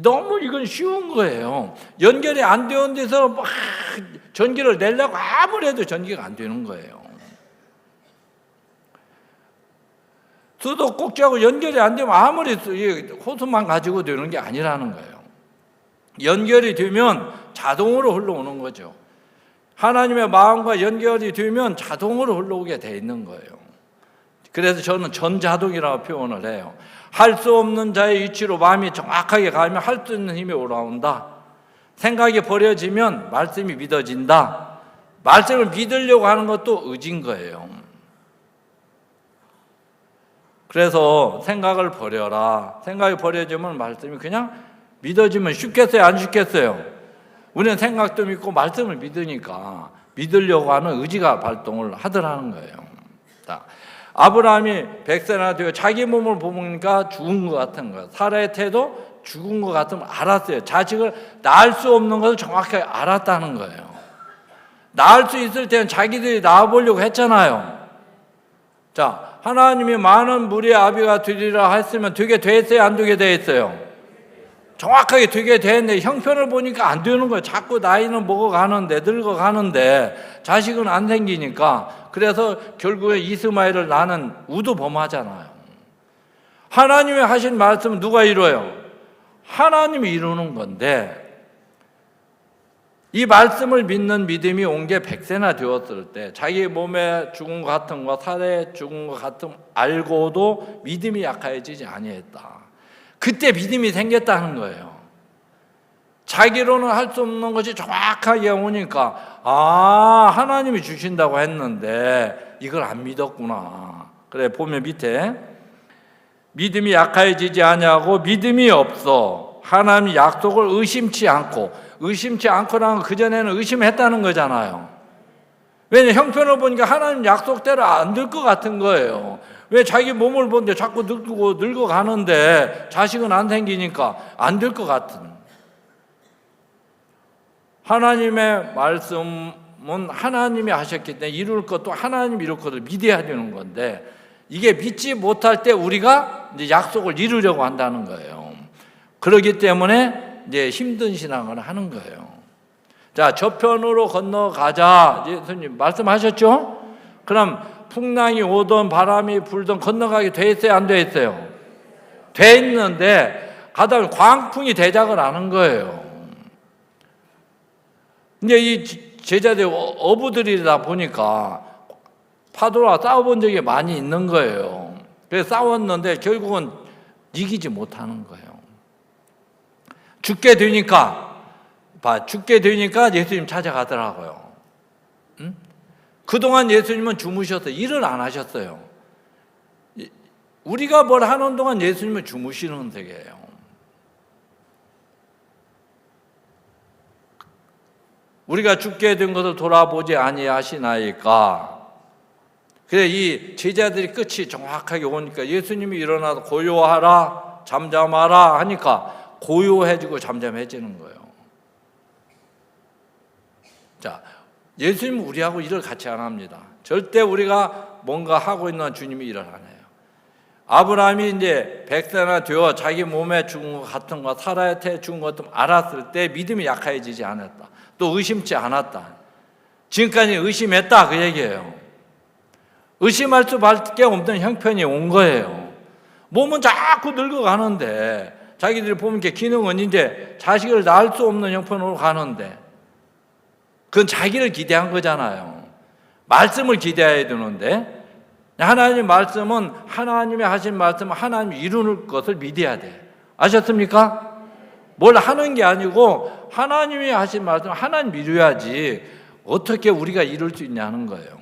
Speaker 1: 너무 이건 쉬운 거예요. 연결이 안 되는 데서 막 전기를 내려고 아무리 해도 전기가 안 되는 거예요. 수도 꼭지하고 연결이 안 되면 아무리 호수만 가지고 되는 게 아니라는 거예요. 연결이 되면 자동으로 흘러오는 거죠. 하나님의 마음과 연결이 되면 자동으로 흘러오게 돼 있는 거예요. 그래서 저는 전자동이라고 표현을 해요. 할 수 없는 자의 위치로 마음이 정확하게 가면 할 수 있는 힘이 올라온다. 생각이 버려지면 말씀이 믿어진다. 말씀을 믿으려고 하는 것도 의지인 거예요. 그래서 생각을 버려라. 생각이 버려지면 말씀이 그냥 믿어지면 쉽겠어요, 안 쉽겠어요? 우리는 생각도 믿고 말씀을 믿으니까 믿으려고 하는 의지가 발동을 하더라는 거예요. 아브라함이 100세나 되어 자기 몸을 보니까 죽은 것 같은 거예요. 사라의 태도 죽은 것 같으면 알았어요. 자식을 낳을 수 없는 것을 정확하게 알았다는 거예요. 낳을 수 있을 때는 자기들이 낳아보려고 했잖아요. 자, 하나님이 많은 무리의 아비가 되리라 했으면 되게 됐어요, 안 되게 됐어요? 정확하게 되게 됐는데 형편을 보니까 안 되는 거예요. 자꾸 나이는 먹어가는데 늙어가는데 자식은 안 생기니까. 그래서 결국에 이스마엘을 낳는 우두범하잖아요. 하나님이 하신 말씀은 누가 이루어요? 하나님이 이루는 건데, 이 말씀을 믿는 믿음이 온 게 100세나 되었을 때 자기 몸에 죽은 것 같은 거, 살에 죽은 것 같은 알고도 믿음이 약해지지 아니했다. 그때 믿음이 생겼다는 거예요. 자기로는 할 수 없는 것이 정확하게 오니까 하나님이 주신다고 했는데 이걸 안 믿었구나. 그래 보면 밑에 믿음이 약해지지 아니하고 믿음이 없어 하나님 약속을 의심치 않고라는 건 그전에는 의심했다는 거잖아요. 왜냐하면 형편을 보니까 하나님 약속대로 안 될 것 같은 거예요. 왜 자기 몸을 보는데 자꾸 늙어가는데 자식은 안 생기니까 안 될 것 같은. 하나님의 말씀은 하나님이 하셨기 때문에 이룰 것도 하나님이 이룰 것을 믿어야 되는 건데, 이게 믿지 못할 때 우리가 이제 약속을 이루려고 한다는 거예요. 그렇기 때문에 이제 힘든 신앙을 하는 거예요. 자, 저편으로 건너가자. 예수님 말씀하셨죠? 그럼 풍랑이 오든 바람이 불든 건너가게 돼 있어요, 안 돼 있어요? 돼 있는데 가다 보면 광풍이 대작을 하는 거예요. 이제 이 제자들이 어부들이다 보니까 파도와 싸워본 적이 많이 있는 거예요. 그래서 싸웠는데 결국은 이기지 못하는 거예요. 죽게 되니까 예수님 찾아가더라고요. 응? 그동안 예수님은 주무셔서 일을 안 하셨어요. 우리가 뭘 하는 동안 예수님은 주무시는 세계예요. 우리가 죽게 된 것을 돌아보지 아니하시나이까. 그래, 이 제자들이 끝이 정확하게 오니까 예수님이 일어나서 고요하라, 잠잠하라 하니까 고요해지고 잠잠해지는 거예요. 자, 예수님은 우리하고 일을 같이 안 합니다. 절대 우리가 뭔가 하고 있는 주님이 일을 안 해요. 아브라함이 이제 100세나 되어 자기 몸에 죽은 것 같은 거, 사라의 태에 죽은 것도 알았을 때 믿음이 약해지지 않았다. 또 의심치 않았다. 지금까지 의심했다 그 얘기예요. 의심할 수밖에 없는 형편이 온 거예요. 몸은 자꾸 늙어가는데 자기들이 보면 기능은 이제 자식을 낳을 수 없는 형편으로 가는데 그건 자기를 기대한 거잖아요. 말씀을 기대해야 되는데 하나님의 말씀은 하나님이 하신 말씀은 하나님이 이루는 것을 믿어야 돼. 아셨습니까? 뭘 하는 게 아니고 하나님이 하신 말씀 하나님 이루어야지 어떻게 우리가 이룰 수 있냐는 거예요.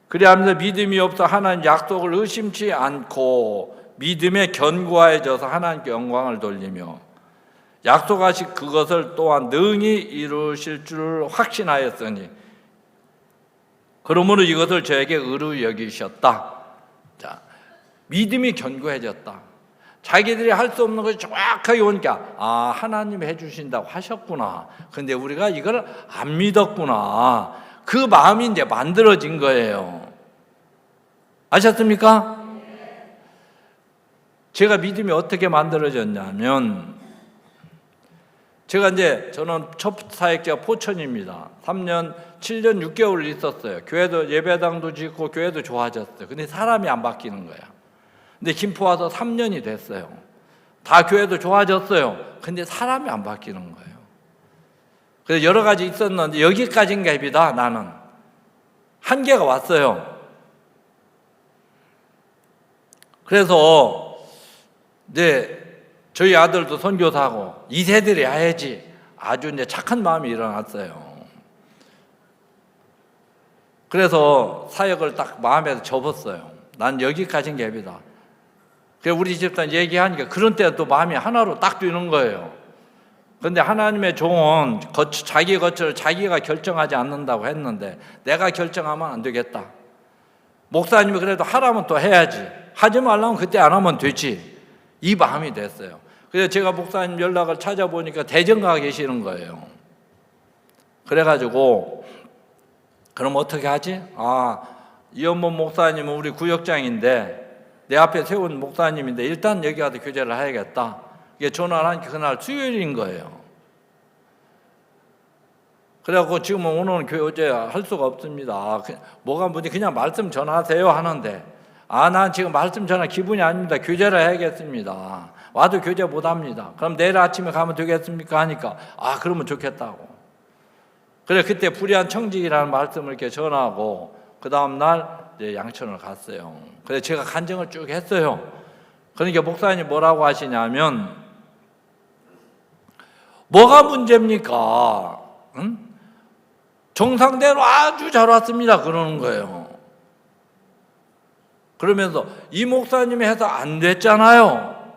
Speaker 1: 그래야 하면서 믿음이 없어 하나님 약속을 의심치 않고 믿음에 견고해져서 하나님께 영광을 돌리며 약속하신 그것을 또한 능히 이루실 줄 확신하였으니 그러므로 이것을 저에게 의로 여기셨다. 자, 믿음이 견고해졌다. 자기들이 할 수 없는 것이 정확하게 오니까 하나님이 해주신다고 하셨구나. 근데 우리가 이걸 안 믿었구나. 그 마음이 이제 만들어진 거예요. 아셨습니까? 제가 믿음이 어떻게 만들어졌냐면 저는 첫 사역자가 포천입니다. 3년, 7년 6개월 있었어요. 교회도 예배당도 짓고 교회도 좋아졌어요. 근데 사람이 안 바뀌는 거야. 근데 김포 와서 3년이 됐어요. 다 교회도 좋아졌어요. 근데 사람이 안 바뀌는 거예요. 그래서 여러 가지 있었는데 여기까지인가 봅니다. 나는 한계가 왔어요. 그래서 이제 저희 아들도 선교사고 2세들이 해야지 아주 이제 착한 마음이 일어났어요. 그래서 사역을 딱 마음에서 접었어요. 난 여기까지인 게 아니다. 그래서 우리 집사람 얘기하니까 그런 때는 또 마음이 하나로 딱 뛰는 거예요. 그런데 하나님의 종은 자기 거처를 자기가 결정하지 않는다고 했는데 내가 결정하면 안 되겠다. 목사님이 그래도 하라면 또 해야지. 하지 말라면 그때 안 하면 되지. 이 마음이 됐어요. 그래서 제가 목사님 연락을 찾아보니까 대전가 계시는 거예요. 그래가지고 그럼 어떻게 하지? 이현범 목사님은 우리 구역장인데 내 앞에 세운 목사님인데 일단 여기 와서 교제를 해야겠다. 이게 전화를 하니까 그날 수요일인 거예요. 그래갖고 지금은 오늘 교제 할 수가 없습니다. 뭐가 문제 그냥 말씀 전하세요 하는데 난 지금 말씀 전할 기분이 아닙니다. 교제를 해야겠습니다. 와도 교제 못합니다. 그럼 내일 아침에 가면 되겠습니까? 하니까 그러면 좋겠다고. 그래 그때 불의한 청직이라는 말씀을 이렇게 전하고 그 다음 날 이제 양천을 갔어요. 그래서 제가 간증을 쭉 했어요. 그러니까 목사님 뭐라고 하시냐면 뭐가 문제입니까? 응? 정상대로 아주 잘 왔습니다. 그러는 거예요. 그러면서 이 목사님이 해서 안 됐잖아요.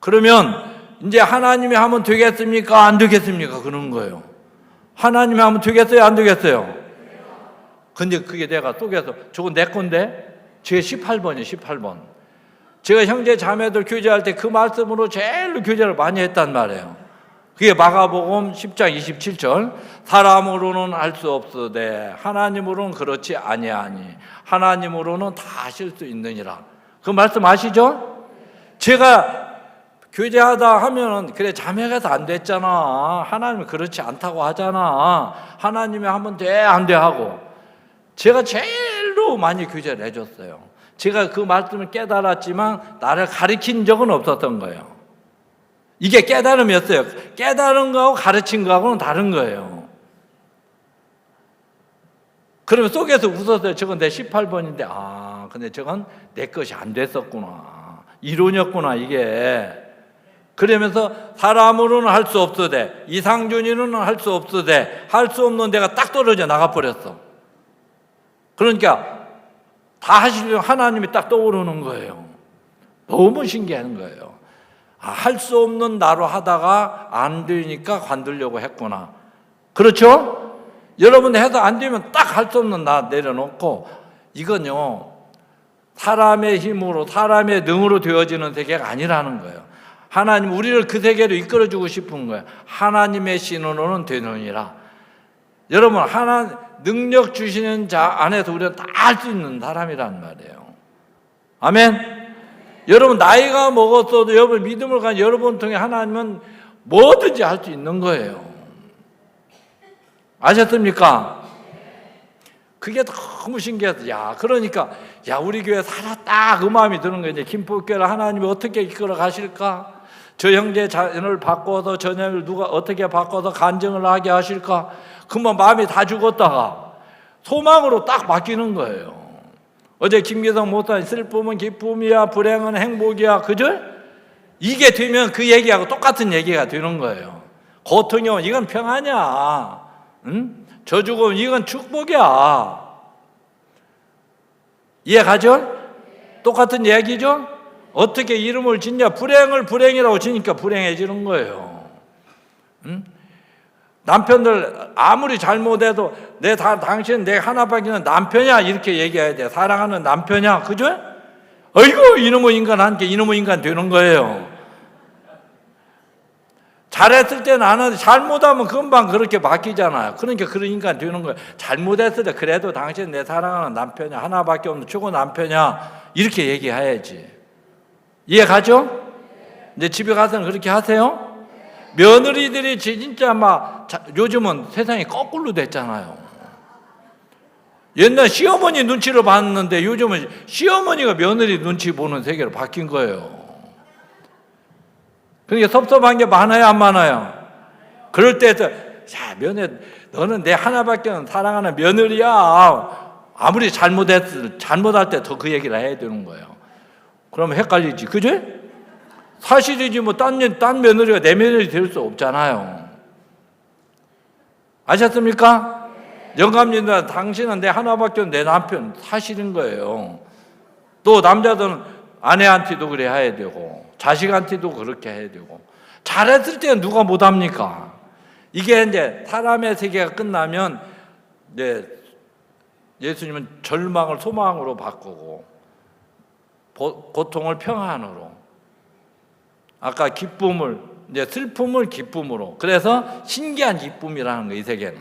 Speaker 1: 그러면 이제 하나님이 하면 되겠습니까? 안 되겠습니까? 그러는 거예요. 하나님이 하면 되겠어요? 안 되겠어요? 근데 그게 내가 속에서 저건 내 건데 제가 18번이에요. 18번. 제가 형제 자매들 교제할 때 그 말씀으로 제일 교제를 많이 했단 말이에요. 그게 마가복음 10장 27절 사람으로는 할 수 없으되 하나님으로는 그렇지 아니하니 하나님으로는 다 하실 수 있느니라. 그 말씀 아시죠? 제가 교제하다 하면은 그래 자매가 안 됐잖아. 하나님은 그렇지 않다고 하잖아. 하나님이 하면 돼 안 돼 하고 제가 제일로 많이 교제를 해줬어요. 제가 그 말씀을 깨달았지만 나를 가르친 적은 없었던 거예요. 이게 깨달음이었어요. 깨달은 거하고 가르친 거하고는 다른 거예요. 그러면 속에서 웃었어요. 저건 내 18번인데 근데 저건 내 것이 안 됐었구나. 이론이었구나 이게. 그러면서 사람으로는 할 수 없으되 이상준이는 할 수 없으되 할 수 없는 데가 딱 떨어져 나가버렸어. 그러니까 다 하시려면 하나님이 딱 떠오르는 거예요. 너무 신기한 거예요. 할 수 없는 나로 하다가 안 되니까 관두려고 했구나. 그렇죠? 여러분 해서 안 되면 딱 할 수 없는 나 내려놓고, 이건요 사람의 힘으로 사람의 능으로 되어지는 세계가 아니라는 거예요. 하나님 우리를 그 세계로 이끌어주고 싶은 거예요. 하나님의 신으로는 되느니라. 여러분 하나님 능력 주시는 자 안에서 우리가 다 할 수 있는 사람이란 말이에요. 아멘. 여러분 나이가 먹었어도 여러분 믿음을 가진 여러분 통해 하나님은 뭐든지 할 수 있는 거예요. 아셨습니까? 그게 너무 신기해서 그러니까 우리 교회 살았다 그 마음이 드는 거예요. 이제 김포교회를 하나님이 어떻게 이끌어 가실까? 저 형제 자녀를 바꿔서 저녀를 누가 어떻게 바꿔서 간증을 하게 하실까? 그만 마음이 다 죽었다가 소망으로 딱 바뀌는 거예요. 어제 김기성 목사님 슬픔은 기쁨이야 불행은 행복이야, 그죠? 이게 되면 그 얘기하고 똑같은 얘기가 되는 거예요. 고통이 오면 이건 평안이야, 응? 저주고 이건 축복이야. 이해가죠? 똑같은 얘기죠? 어떻게 이름을 짓냐? 불행을 불행이라고 지니까 불행해지는 거예요. 응? 남편들 아무리 잘못해도 당신 내 하나밖에는 남편이야 이렇게 얘기해야 돼. 사랑하는 남편이야, 그죠? 어이구 이놈의 인간 한 게 이놈의 인간 되는 거예요. 잘했을 때는 안 하는데 잘못하면 금방 그렇게 바뀌잖아요. 그러니까 그런 인간 되는 거예요. 잘못했을 때 그래도 당신 내 사랑하는 남편이야, 하나밖에 없는 최고 남편이야 이렇게 얘기해야지. 이해가죠? 이제 집에 가서는 그렇게 하세요. 며느리들이 진짜 요즘은 세상이 거꾸로 됐잖아요. 옛날 시어머니 눈치를 봤는데 요즘은 시어머니가 며느리 눈치 보는 세계로 바뀐 거예요. 그러니까 섭섭한 게 많아요, 안 많아요? 그럴 때에서 며느리 너는 내 하나밖에 없는 사랑하는 며느리야. 아무리 잘못할 때 더 그 얘기를 해야 되는 거예요. 그러면 헷갈리지, 그죠? 사실이지 딴 며느리가 내 며느리 될 수 없잖아요. 아셨습니까? 영감님들 당신은 내 하나밖에 없는 내 남편, 사실인 거예요. 또 남자들은 아내한테도 그래 해야 되고 자식한테도 그렇게 해야 되고. 잘했을 때는 누가 못합니까? 이게 이제 사람의 세계가 끝나면 이제 예수님은 절망을 소망으로 바꾸고 고통을 평안으로, 아까 기쁨을 이제 슬픔을 기쁨으로. 그래서 신기한 기쁨이라는 거, 이 세계는.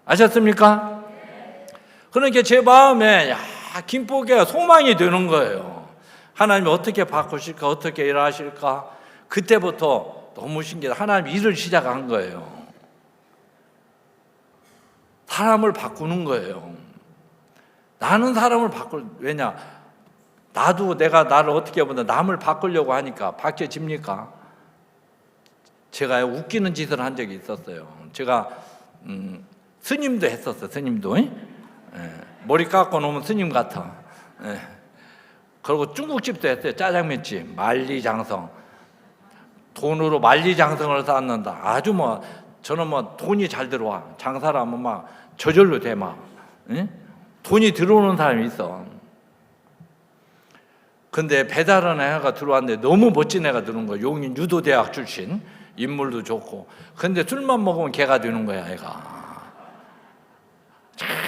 Speaker 1: 아셨습니까? 그러니까 제 마음에 김포교회가 소망이 되는 거예요. 하나님이 어떻게 바꾸실까, 어떻게 일하실까. 그때부터 너무 신기하다. 하나님이 일을 시작한 거예요. 사람을 바꾸는 거예요. 나는 사람을 왜냐? 나도 내가 나를 어떻게 보면 남을 바꾸려고 하니까 바뀌어집니까? 제가 웃기는 짓을 한 적이 있었어요. 제가 스님도 했었어요. 스님도 머리 깎고 놓으면 스님 같아. 그리고 중국집도 했어요. 짜장면집, 만리장성. 돈으로 만리장성을 쌓는다. 아주 저는 돈이 잘 들어와. 장사를 하면 저절로 돼 돈이 들어오는 사람이 있어. 근데 배달하는 애가 들어왔는데 너무 멋진 애가 들어온 거야. 용인 유도대학 출신, 인물도 좋고. 근데 술만 먹으면 개가 되는 거야, 애가.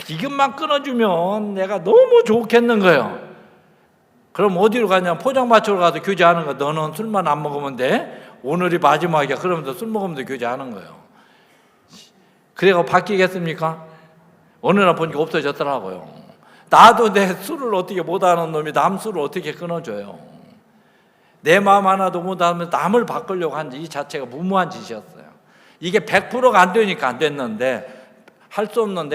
Speaker 1: 이것만 끊어주면 내가 너무 좋겠는 거예요. 그럼 어디로 가냐? 포장마차로 가서 교제하는 거야. 너는 술만 안 먹으면 돼? 오늘이 마지막이야. 그러면서 술 먹으면서 교제하는 거예요. 그래가 바뀌겠습니까? 어느 날 보니까 없어졌더라고요. 나도 내 술을 어떻게 못하는 놈이 남 술을 어떻게 끊어줘요? 내 마음 하나도 못하면 남을 바꾸려고 한 이 자체가 무모한 짓이었어요. 이게 100%가 안 되니까 안 됐는데, 할 수 없는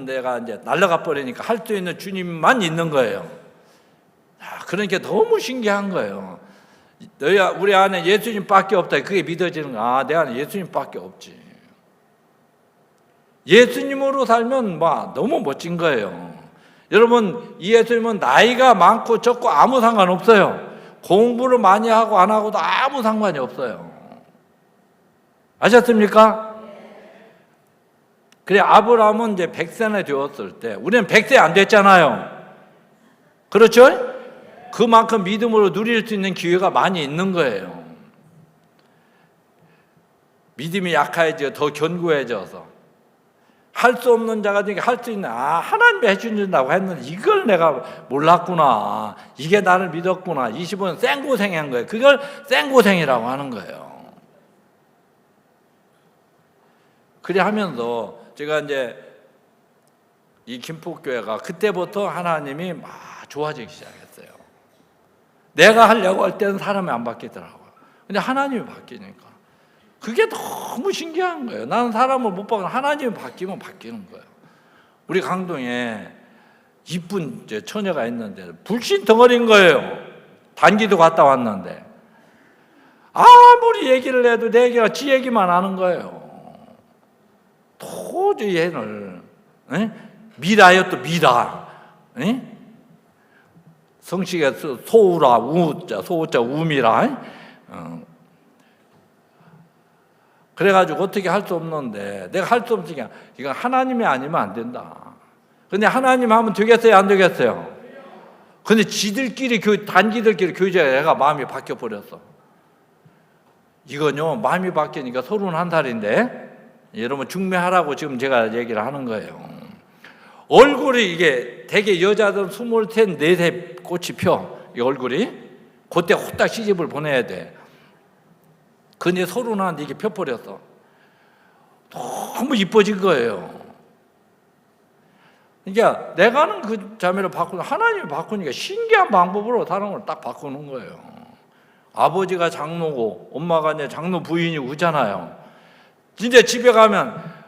Speaker 1: 내가 이제 날아가 버리니까 할 수 있는 주님만 있는 거예요. 그러니까 너무 신기한 거예요. 우리 안에 예수님밖에 없다. 그게 믿어지는 거야. 내 안에 예수님밖에 없지. 예수님으로 살면 너무 멋진 거예요. 여러분, 이 예수님은 나이가 많고 적고 아무 상관없어요. 공부를 많이 하고 안 하고도 아무 상관이 없어요. 아셨습니까? 그래, 아브라함은 이제 100세나 되었을 때, 우리는 100세 안 됐잖아요. 그렇죠? 그만큼 믿음으로 누릴 수 있는 기회가 많이 있는 거예요. 믿음이 약해져 더 견고해져서 할 수 없는 자가 되게 할 수 있는, 하나님이 해준다고 했는데 이걸 내가 몰랐구나, 이게 나를 믿었구나, 20은 생고생한 거예요. 그걸 생고생이라고 하는 거예요. 그래 하면서 제가 이제 이 김포교회가 그때부터 하나님이 막 좋아지기 시작했어요. 내가 하려고 할 때는 사람이 안 바뀌더라고요. 근데 하나님이 바뀌니까 그게 너무 신기한 거예요. 나는 사람을 못 바꾸는, 하나님이 바뀌면 바뀌는 거예요. 우리 강동에 이쁜 처녀가 있는데 불신 덩어리인 거예요. 단기도 갔다 왔는데 아무리 얘기를 해도 내 얘기가 지 얘기만 하는 거예요. 도저히 얘를 미라요, 또 미라. 성씨가 소우라, 우자, 소우자, 우미라. 그래가지고 어떻게 할 수 없는데, 내가 할 수 없으니까 이건 하나님이 아니면 안 된다. 근데 하나님 하면 되겠어요, 안 되겠어요? 근데 지들끼리, 단기들끼리 교제가 마음이 바뀌어 버렸어. 이건요, 마음이 바뀌니까 31살인데, 여러분 중매하라고 지금 제가 얘기를 하는 거예요. 얼굴이 이게 되게 여자들 23, 4세 꽃이 펴, 이 얼굴이. 그때 후딱 시집을 보내야 돼. 근데 31 이게 펴버렸어. 너무 이뻐진 거예요. 그러니까 내가 하는 그 자매를 바꾸는, 하나님이 바꾸니까 신기한 방법으로 사람을 딱 바꾸는 거예요. 아버지가 장로고 엄마가 이제 장로 부인이 오잖아요. 진짜 집에 가면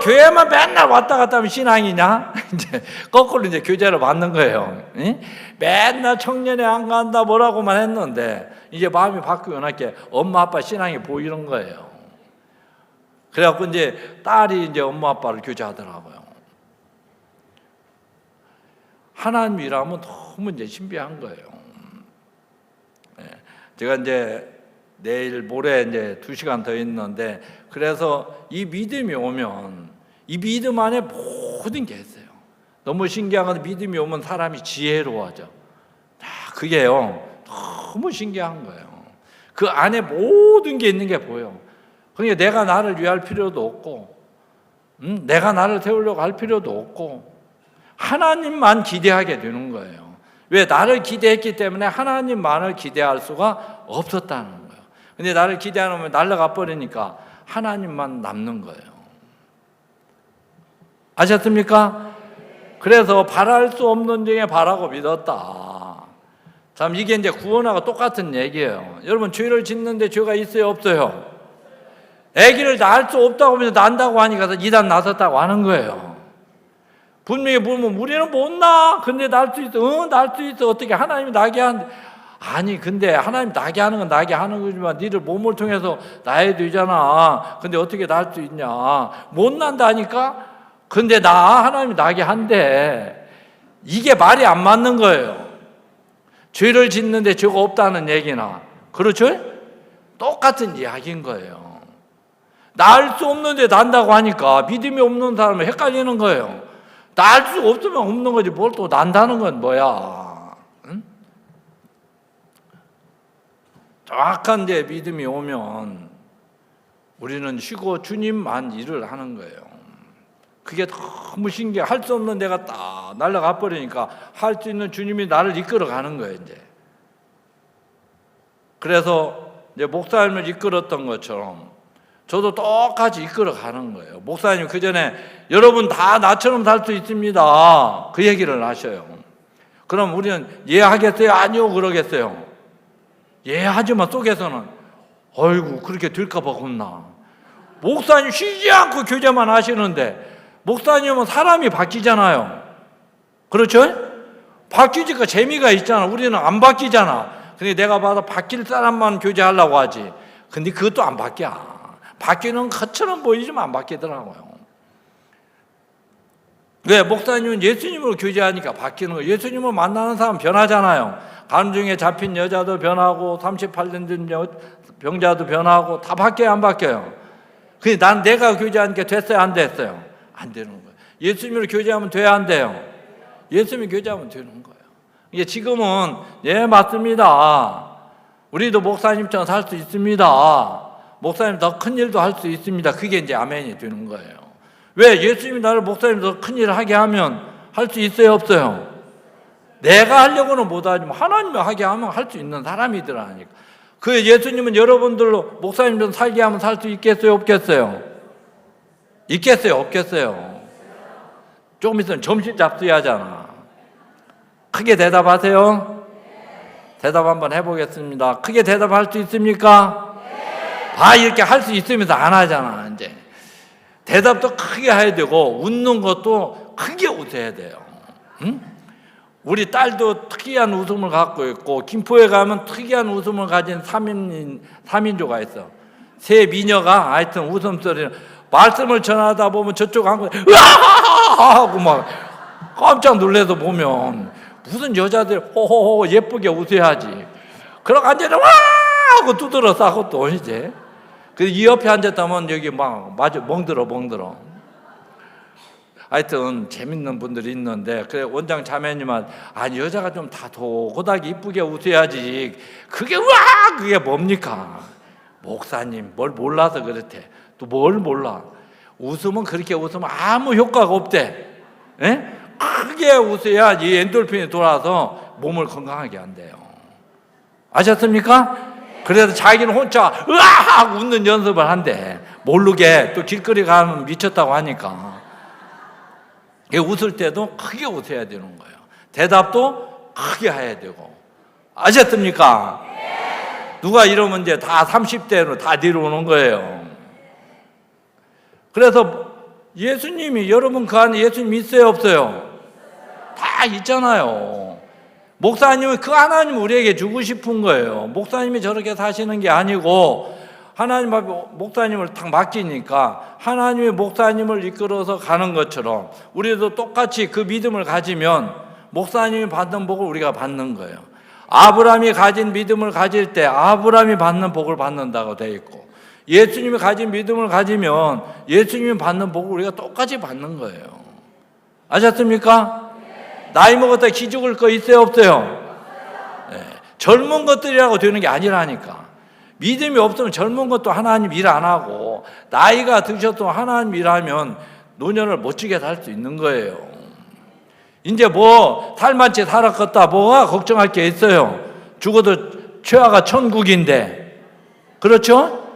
Speaker 1: 교회만 맨날 왔다 갔다 하면 신앙이냐? 이제 거꾸로 이제 교제를 받는 거예요. 응? 맨날 청년회 안 간다 뭐라고만 했는데 이제 마음이 바뀌고 나니까 엄마 아빠 신앙이 보이는 거예요. 그래갖고 이제 딸이 이제 엄마 아빠를 교제하더라고요. 하나님이라면 너무 이제 신비한 거예요. 제가 이제 내일 모레 이제 2시간 더 있는데, 그래서 이 믿음이 오면 이 믿음 안에 모든 게 있어요. 너무 신기한 건 믿음이 오면 사람이 지혜로워져. 그게요 너무 신기한 거예요. 그 안에 모든 게 있는 게 보여. 그러니까 내가 나를 위할 필요도 없고, 내가 나를 세우려고 할 필요도 없고, 하나님만 기대하게 되는 거예요. 왜? 나를 기대했기 때문에 하나님만을 기대할 수가 없었다는 거예요. 근데 나를 기대하면 날아가 버리니까 하나님만 남는 거예요. 아셨습니까? 그래서 바랄 수 없는 중에 바라고 믿었다. 참, 이게 이제 구원하고 똑같은 얘기예요. 여러분, 죄를 짓는데 죄가 있어요, 없어요? 아기를 낳을 수 없다고 하면서 난다고 하니까 이단 나섰다고 하는 거예요. 분명히 보면 우리는 못 낳아. 근데 낳을 수 있어. 낳을 수 있어. 어떻게 하나님이 나게 하는데. 아니, 근데 하나님 나게 하는 건 나게 하는 거지만 니들 몸을 통해서 낳아야 되잖아. 근데 어떻게 낳을 수 있냐? 못 난다니까? 근데 하나님이 나게 한대. 이게 말이 안 맞는 거예요. 죄를 짓는데 죄가 없다는 얘기나, 그렇죠? 똑같은 이야기인 거예요. 낳을 수 없는데 난다고 하니까 믿음이 없는 사람은 헷갈리는 거예요. 낳을 수 없으면 없는 거지 뭘 또 난다는 건 뭐야? 응? 정확한 데 믿음이 오면 우리는 쉬고 주님만 일을 하는 거예요. 그게 너무 신기해. 할 수 없는 데가 딱 날아가 버리니까 할 수 있는 주님이 나를 이끌어 가는 거예요, 이제. 그래서 이제 목사님을 이끌었던 것처럼 저도 똑같이 이끌어 가는 거예요. 목사님 그 전에 여러분 다 나처럼 살 수 있습니다. 그 얘기를 하셔요. 그럼 우리는 예하겠어요? 아니요, 그러겠어요? 예하지만 속에서는 어이구, 그렇게 될까봐 겁나. 목사님 쉬지 않고 교제만 하시는데 목사님은 사람이 바뀌잖아요. 그렇죠? 바뀌니까 재미가 있잖아. 우리는 안 바뀌잖아. 근데 내가 봐도 바뀔 사람만 교제하려고 하지. 근데 그것도 안 바뀌어. 바뀌는 것처럼 보이지만 안 바뀌더라고요. 왜? 목사님은 예수님으로 교제하니까 바뀌는 거예요. 예수님을 만나는 사람 변하잖아요. 간중에 잡힌 여자도 변하고 38년 된 병자도 변하고 다 바뀌어요, 안 바뀌어요? 근데 난 내가 교제하니까 됐어요, 안 됐어요? 안 되는 거예요. 예수님으로 교제하면 돼요, 안 돼요? 예수님을 교제하면 되는 거예요. 이게 지금은 예 맞습니다. 우리도 목사님처럼 살 수 있습니다. 목사님 더 큰 일도 할 수 있습니다. 그게 이제 아멘이 되는 거예요. 왜? 예수님이 나를 목사님 더 큰 일을 하게 하면 할 수 있어요, 없어요? 내가 하려고는 못하지만 하나님이 하게 하면 할 수 있는 사람이더라니까. 그 예수님은 여러분들로 목사님처럼 살게 하면 살 수 있겠어요, 없겠어요? 있겠어요, 없겠어요? 조금 있으면 점심 잡수야 하잖아. 크게 대답하세요. 대답 한번 해보겠습니다. 크게 대답할 수 있습니까? 다 이렇게 할 수 있으면서 안 하잖아. 이제 대답도 크게 해야 되고 웃는 것도 크게 웃어야 돼요. 응? 우리 딸도 특이한 웃음을 갖고 있고 김포에 가면 특이한 웃음을 가진 3인조가 있어. 세 미녀가 하여튼 웃음소리를 말씀을 전하다 보면 저쪽 한 거 으아 하고 막 깜짝 놀라서 보면 무슨 여자들 호호호 예쁘게 웃어야지. 그러고 앉아서 와 하고 두드러 싸고 또 이제. 그래서 이 옆에 앉았다면 여기 막 마주 멍들어. 하여튼 재밌는 분들이 있는데 그래 원장 자매님은 아니 여자가 좀 다독하게 이쁘게 웃어야지. 그게 와 그게 뭡니까? 목사님 뭘 몰라서 그렇대. 또 뭘 몰라? 웃으면 그렇게 웃으면 아무 효과가 없대. 에? 크게 웃어야 이 엔돌핀이 돌아서 몸을 건강하게 한대요. 아셨습니까? 그래서 자기는 혼자 으아 웃는 연습을 한대. 모르게 또 길거리 가면 미쳤다고 하니까. 웃을 때도 크게 웃어야 되는 거예요. 대답도 크게 해야 되고. 아셨습니까? 누가 이러면 이제 다 30대로 다 내려오는 거예요. 그래서 예수님이 여러분 그 안에 예수님 있어요, 없어요? 다 있잖아요. 목사님은 그 하나님 우리에게 주고 싶은 거예요. 목사님이 저렇게 사시는 게 아니고 하나님 앞에 목사님을 딱 맡기니까 하나님이 목사님을 이끌어서 가는 것처럼 우리도 똑같이 그 믿음을 가지면 목사님이 받는 복을 우리가 받는 거예요. 아브라함이 가진 믿음을 가질 때 아브라함이 받는 복을 받는다고 되어 있고 예수님이 가진 믿음을 가지면 예수님이 받는 복을 우리가 똑같이 받는 거예요. 아셨습니까? 나이 먹었다 기죽을 거 있어요, 없어요? 네. 젊은 것들이라고 되는 게 아니라니까. 믿음이 없으면 젊은 것도 하나님 일 안 하고 나이가 드셔도 하나님 일하면 노년을 멋지게 살 수 있는 거예요. 이제 뭐 살만치 살았겠다 뭐가 걱정할 게 있어요. 죽어도 최하가 천국인데. 그렇죠?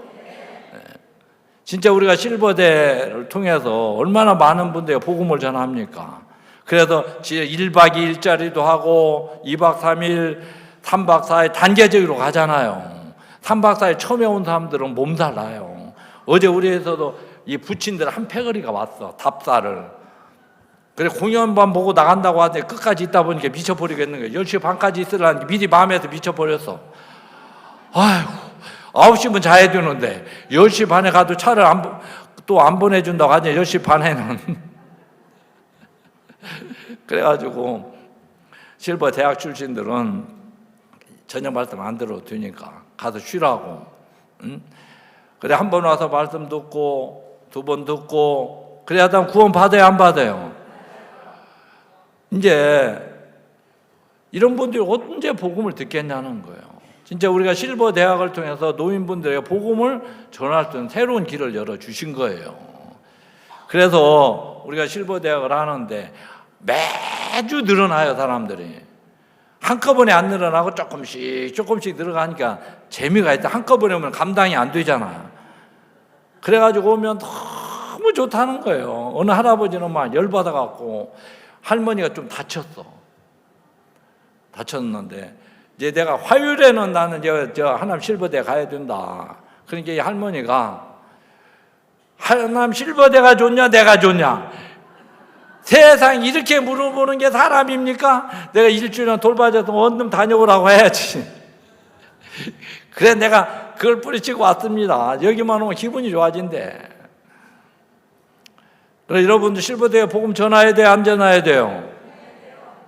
Speaker 1: 진짜 우리가 실버대를 통해서 얼마나 많은 분들이 복음을 전합니까? 그래서 1박 2일짜리도 하고 2박 3일, 3박 4일 단계적으로 가잖아요. 3박 4일 처음에 온 사람들은 몸살 나요. 어제 우리에서도 이 부친들 한 패거리가 왔어. 답사를. 그래 공연만 보고 나간다고 하는데 끝까지 있다 보니까 미쳐버리겠는 거예요. 10시 반까지 있으려는데 미리 마음에서 미쳐버렸어. 아이고 9시면 자야 되는데 10시 반에 가도 차를 또 안 보내준다고 하지. 10시 반에는 그래가지고 실버 대학 출신들은 저녁 말씀 안 들어도 되니까 가서 쉬라고. 응? 그래 한 번 와서 말씀 듣고 두 번 듣고 그래 하다 구원 받아요, 안 받아요? 이제 이런 분들이 언제 복음을 듣겠냐는 거예요. 진짜 우리가 실버 대학을 통해서 노인분들에게 복음을 전할 수 있는 새로운 길을 열어주신 거예요. 그래서 우리가 실버 대학을 하는데 매주 늘어나요, 사람들이. 한꺼번에 안 늘어나고 조금씩 늘어가니까 재미가 있다. 한꺼번에 오면 감당이 안 되잖아. 그래가지고 오면 너무 좋다는 거예요. 어느 할아버지는 막 열받아갖고 할머니가 좀 다쳤는데 이제 내가 화요일에는 나는 저 하남 실버대 가야 된다. 그러니까 이 할머니가 하남 실버대가 좋냐 내가 좋냐 세상 이렇게 물어보는 게 사람입니까? 내가 일주일에 돌봐줘서 원룸 다녀오라고 해야지. 그래 내가 그걸 뿌리치고 왔습니다. 여기만 오면 기분이 좋아진대. 그래서 여러분도 실버대에 복음 전해야 돼, 안 전해야 돼요?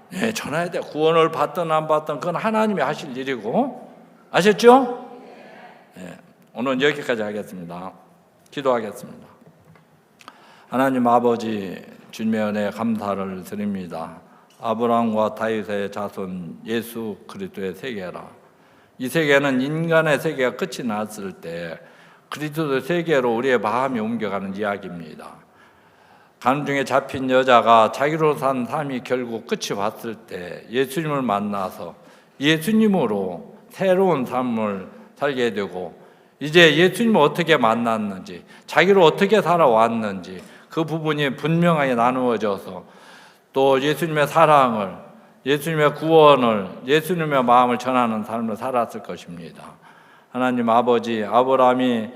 Speaker 1: 네, 전해야 돼. 구원을 받든 안 받든 그건 하나님이 하실 일이고, 아셨죠? 네, 오늘 여기까지 하겠습니다. 기도하겠습니다. 하나님 아버지, 주님의 은혜에 감사를 드립니다. 아브라함과 다윗의 자손 예수 그리스도의 세계라. 이 세계는 인간의 세계가 끝이 났을 때 그리스도의 세계로 우리의 마음이 옮겨가는 이야기입니다. 가는 중에 잡힌 여자가 자기로 산 삶이 결국 끝이 왔을 때 예수님을 만나서 예수님으로 새로운 삶을 살게 되고, 이제 예수님을 어떻게 만났는지, 자기로 어떻게 살아왔는지 그 부분이 분명하게 나누어져서 또 예수님의 사랑을, 예수님의 구원을, 예수님의 마음을 전하는 삶을 살았을 것입니다. 하나님 아버지, 아브라함이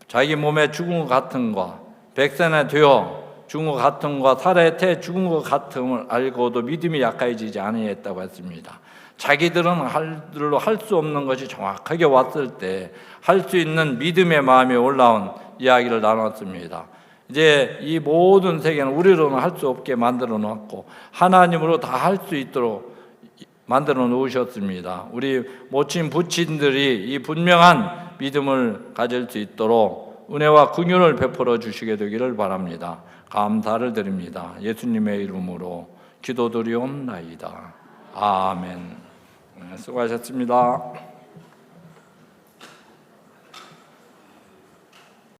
Speaker 1: 자기 몸에 죽은 것 같은 것, 백세나 되어 죽은 것 같은 것, 사라의 태 죽은 것 같음을 알고도 믿음이 약해지지 아니했다고 했습니다. 자기들은 할 수 없는 것이 정확하게 왔을 때 할 수 있는 믿음의 마음이 올라온 이야기를 나눴습니다. 이제 이 모든 세계는 우리로는 할 수 없게 만들어 놓았고 하나님으로 다 할 수 있도록 만들어 놓으셨습니다. 우리 모친 부친들이 이 분명한 믿음을 가질 수 있도록 은혜와 긍휼을 베풀어 주시게 되기를 바랍니다. 감사를 드립니다. 예수님의 이름으로 기도드리옵나이다. 아멘. 수고하셨습니다.